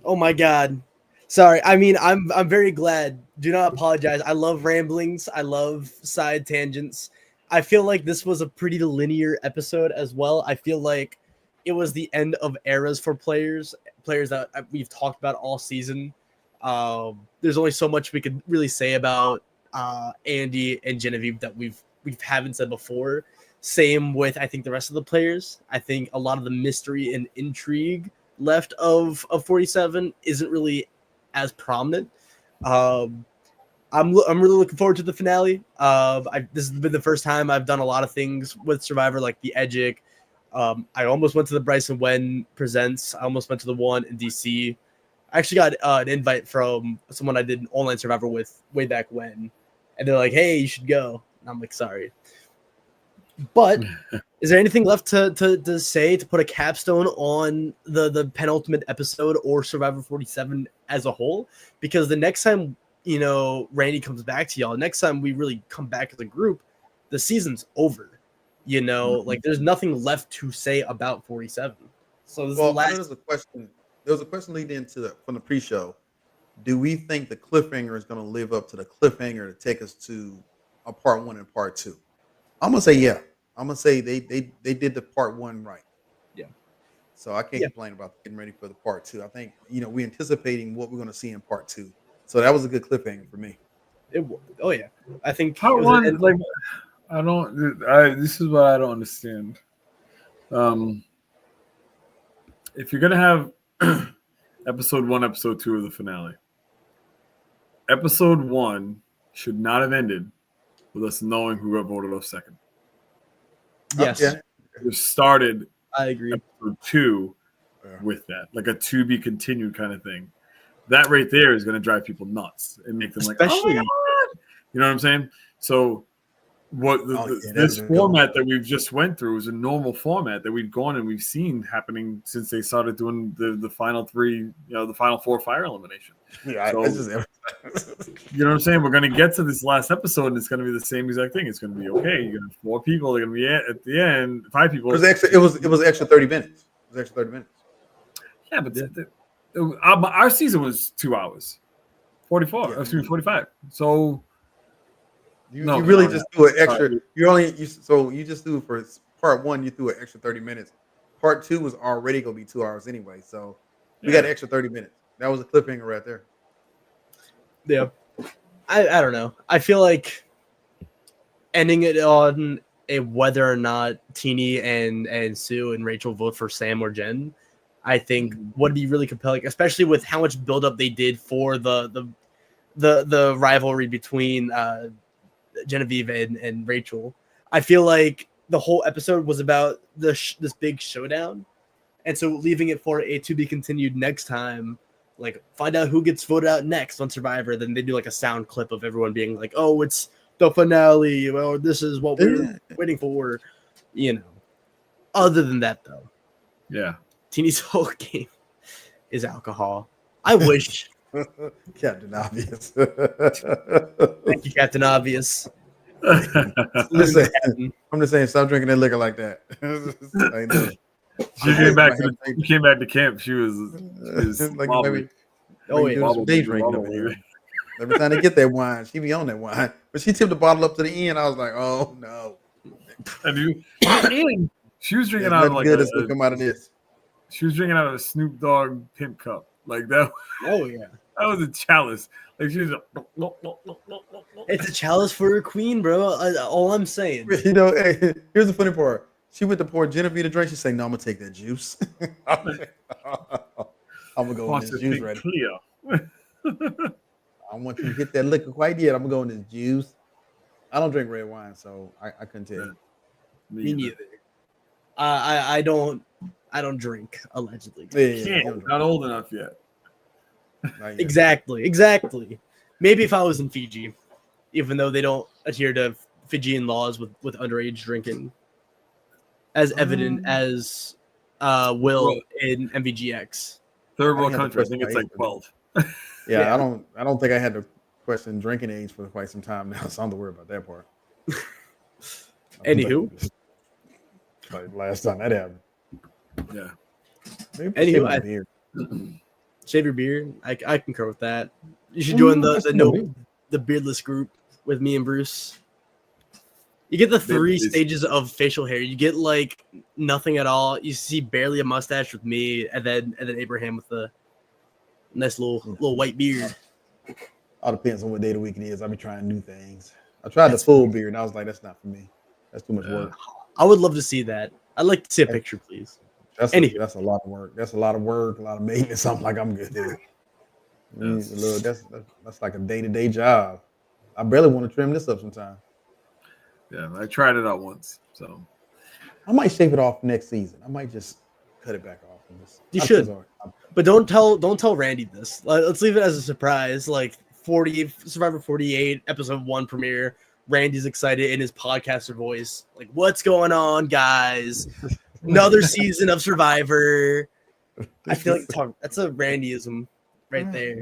Oh my God. Sorry. I'm very glad. Do not apologize. I love ramblings. I love side tangents. I feel like this was a pretty linear episode as well. I feel like it was the end of eras for players that we've talked about all season. There's only so much we could really say about Andy and Genevieve that we haven't said before. Same with, I think, the rest of the players. I think a lot of the mystery and intrigue left of 47 isn't really as prominent. I'm really looking forward to the finale. This has been the first time I've done a lot of things with Survivor, like the Edgic. I almost went to the Bryson Wen Presents. I almost went to the one in DC. I actually got an invite from someone I did an online Survivor with way back when, and they're like, "Hey, you should go." And I'm like, "Sorry." But is there anything left to say to put a capstone on the penultimate episode or Survivor 47 as a whole? Because the next time Randy comes back to y'all, next time we really come back as a group, the season's over. Like there's nothing left to say about 47. So this is the last. There was a question leading into from the pre-show. Do we think the cliffhanger is going to live up to the cliffhanger to take us to a part 1 and part 2? I'm gonna say yeah. I'm gonna say they did the part 1 right. Yeah. So I can't complain about getting ready for the part 2. I think we're anticipating what we're going to see in part 2. So that was a good cliffhanger for me. Oh yeah, I think part 1 this is what I don't understand. If you're gonna have episode 1, episode 2 of the finale, episode 1 should not have ended with us knowing who got voted off second. Yes, Yeah. It started. I agree. Episode 2 with that, like a to be continued kind of thing. That right there is going to drive people nuts and make them Especially, like, oh my God. You know what I'm saying? So this format that we've just went through is a normal format that we've gone and we've seen happening since they started doing the final 3, the final 4 fire elimination. Yeah, so, you know what I'm saying? We're going to get to this last episode and it's going to be the same exact thing. It's going to be okay. You're going to have 4 people. They're going to be at the end, 5 people. It was extra 30 minutes. It was extra 30 minutes. Yeah, but our season was 2 hours, 45. So you really just do an extra. You just do for part 1. You threw an extra 30 minutes. Part 2 was already gonna be 2 hours anyway. So we got an extra 30 minutes. That was a cliffhanger right there. Yeah, I don't know. I feel like ending it on a whether or not Teeny and Sue and Rachel vote for Sam or Jen, I think would be really compelling, especially with how much buildup they did for the rivalry between Genevieve and Rachel. I feel like the whole episode was about this big showdown, and so leaving it for a to be continued next time, like find out who gets voted out next on Survivor. Then they do like a sound clip of everyone being like, "Oh, it's the finale," or "This is what we're waiting for." Other than that, though, yeah. Teeny's whole game is alcohol. I wish. Captain Obvious. Thank you, Captain Obvious. Listen, I'm just saying, stop drinking that liquor like that. She came back to camp. She was like, wobbly. Day drinking over here. Every time they get that wine, she be on that wine. But she tipped the bottle up to the end. I was like, oh no. And she was drinking out of like good will come out of this. She was drinking out of a Snoop Dogg pimp cup. Like that. Oh yeah. That was a chalice. Like she was it's a chalice for a queen, bro. All I'm saying. Hey, here's the funny part. She went to pour Genevieve a drink. She said, "No, I'm gonna take that juice. I'm gonna go in this juice right here. I want you to hit that liquor quite yet. I'm gonna go in this juice. I don't drink red wine, so I couldn't tell you. Me neither. I don't drink, allegedly. Yeah, not old enough yet. Exactly. Maybe if I was in Fiji, even though they don't adhere to Fijian laws with underage drinking, as evident as Will in MVGX. Third world country, I think it's like 12. Yeah, I don't think I had to question drinking age for quite some time now, so I don't worry about that part. Anywho. Like last time that happened. Yeah. Anywho, shave your beard. I concur with that. You should join the beardless group with me and Bruce. You get the 3 stages of facial hair. You get like nothing at all. You see barely a mustache with me, and then Abraham with the nice little white beard. All depends on what day of the week it is. I'll be trying new things. I tried the full beard, and I was like, that's not for me. That's too much work. I would love to see that. I'd like to see a picture, please. That's Anywho. that's a lot of work. That's a lot of work, a lot of maintenance. I'm like, I'm good. That's like a day-to-day job. I barely want to trim this up sometime. Yeah, I tried it out once, so I might shave it off next season. I might just cut it back off. You should. But don't tell Randy this. Let's leave it as a surprise. Like Survivor 48 episode 1 premiere. Randy's excited in his podcaster voice. Like, what's going on, guys? Another season of Survivor. I feel like that's a Randyism right there.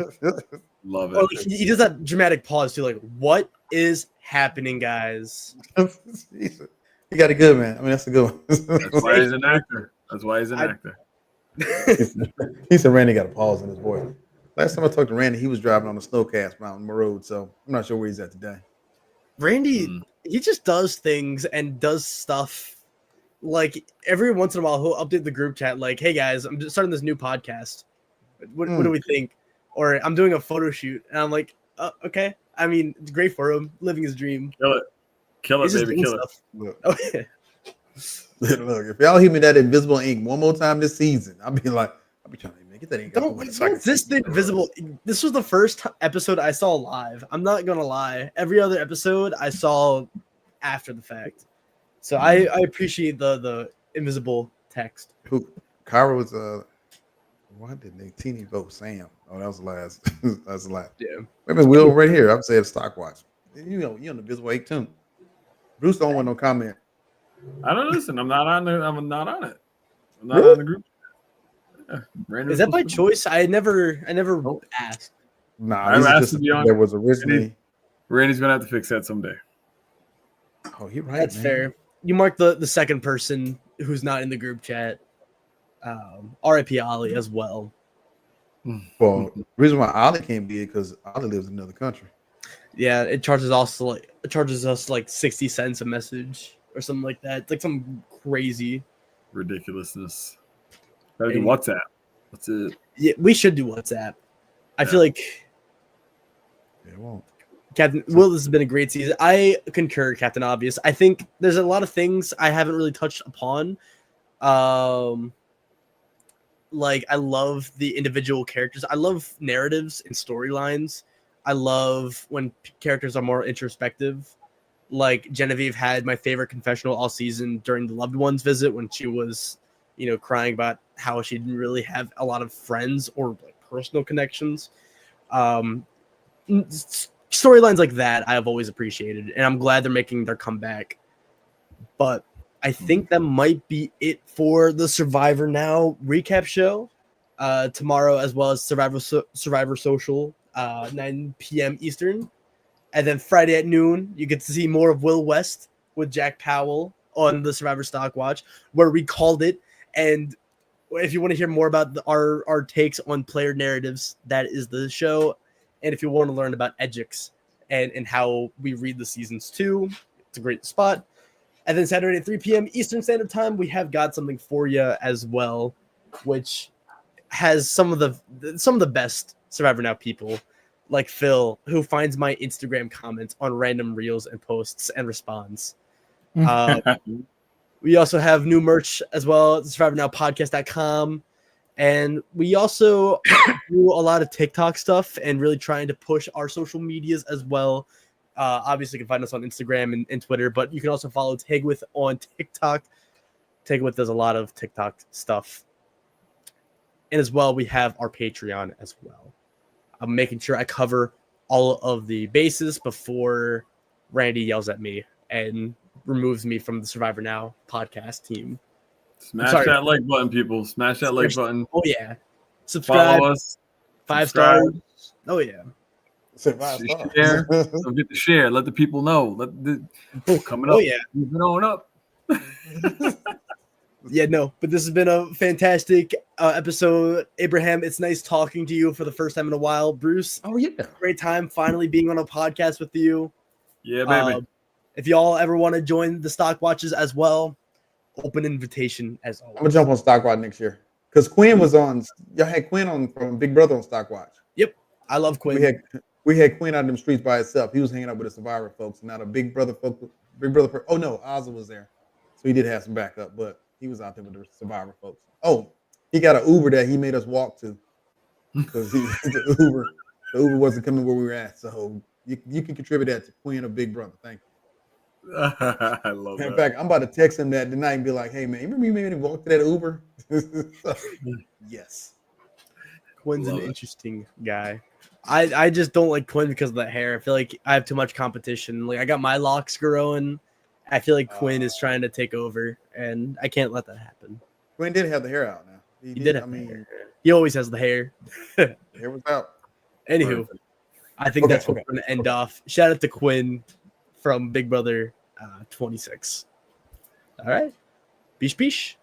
love it. Or like, he does that dramatic pause too. Like, what is happening, guys? You got it good, man. I mean, that's a good one. That's why he's an actor. That's why he's an actor. He said Randy got a pause in his voice. Last time I talked to Randy, he was driving on the Snowcast Mountain Road, so I'm not sure where he's at today. Randy, he just does things and does stuff. Like every once in a while, he'll update the group chat. Like, "Hey guys, I'm just starting this new podcast. What do we think?" Or I'm doing a photo shoot, and I'm like, "Okay." I mean, it's great for him, living his dream. Kill it, baby, kill stuff. it. Look, Okay. look, if y'all hit me that invisible ink one more time this season, I'll be trying to get that ink. Don't resist the invisible. This was the first episode I saw live. I'm not gonna lie. Every other episode I saw after the fact. So I appreciate the invisible text. Who? Kyra was why did they teeny vote Sam? Oh, that was the last. That's the last. Yeah. Wait a minute, Will right here. I'm saying stock watch. You know, you're on the visible ink too. Bruce don't want no comment. I don't listen. I'm not on it. I'm not on the group. Yeah, Is that by choice? I never asked. Nah, I asked to be on. There was originally. Randy's gonna have to fix that someday. Oh, you're right. That's man. fair. You marked the second person who's not in the group chat. R.I.P. Ollie as well. Well, the reason why Ollie can't be it because Ollie lives in another country. Yeah, it charges us like 60 cents a message or something like that. It's like some crazy Ridiculousness. Gotta do WhatsApp. That's it. Yeah, we should do WhatsApp. I feel like It won't. Captain Will, this has been a great season. I concur, Captain Obvious. I think there's a lot of things I haven't really touched upon. Like I love the individual characters. I love narratives and storylines. I love when characters are more introspective. Like Genevieve had my favorite confessional all season during the loved ones visit when she was, crying about how she didn't really have a lot of friends or like personal connections. Storylines like that I've always appreciated, and I'm glad they're making their comeback. But I think that might be it for the Survivor Now recap show tomorrow, as well as Survivor Social, 9 p.m. Eastern. And then Friday at noon, you get to see more of Will West with Jack Powell on the Survivor Stock Watch, where we called it. And if you want to hear more about our takes on player narratives, that is the show. And if you want to learn about Edgix and how we read the seasons too, it's a great spot. And then Saturday at 3 p.m. Eastern Standard Time, we have got something for you as well, which has some of the best Survivor Now people, like Phil, who finds my Instagram comments on random reels and posts and responds. We also have new merch as well at SurvivorNowPodcast.com. And we also do a lot of TikTok stuff and really trying to push our social medias as well. Obviously, you can find us on Instagram and Twitter, but you can also follow Tagwith on TikTok. Tagwith does a lot of TikTok stuff. And as well, we have our Patreon as well. I'm making sure I cover all of the bases before Randy yells at me and removes me from the Survivor Now podcast team. Smash that like button, people. Smash that like button. Oh, yeah. Subscribe. Follow us. 5 stars. Oh, yeah. Said 5 stars. Share. Don't forget to share. Let the people know. Coming up. Oh, yeah. Moving on up. Yeah, no, but this has been a fantastic episode. Abraham, it's nice talking to you for the first time in a while. Bruce, Oh, yeah. great time finally being on a podcast with you. Yeah, baby. If y'all ever want to join the Stock Watches as well, open invitation as always. I'm going to jump on Stockwatch next year. Because Quinn was on, y'all had Quinn on from Big Brother on Stockwatch. Yep, I love Quinn. We had Quinn out in them streets by itself. He was hanging out with the Survivor folks, not a Big Brother folk. Oh, no, Ozzy was there. So he did have some backup, but He was out there with the Survivor folks. Oh, he got an Uber that he made us walk to because the Uber wasn't coming where we were at. So you can contribute that to Quinn or Big Brother. Thank you. I love In that. fact, I'm about to text him that tonight and be like, "Hey man, you remember you made me walk to that Uber?" So, yes. Quinn's Love an it. interesting guy. I just don't like Quinn because of the hair. I feel like I have too much competition. Like I got my locks growing. I feel like Quinn is trying to take over, and I can't let that happen. Quinn did have the hair out now. He did have I the mean, hair. He always has the hair. the hair was out. Anywho, Perfect. I think Okay, that's what okay, we're going to end off. Shout out to Quinn from Big Brother 26. All right. Beesh, beesh.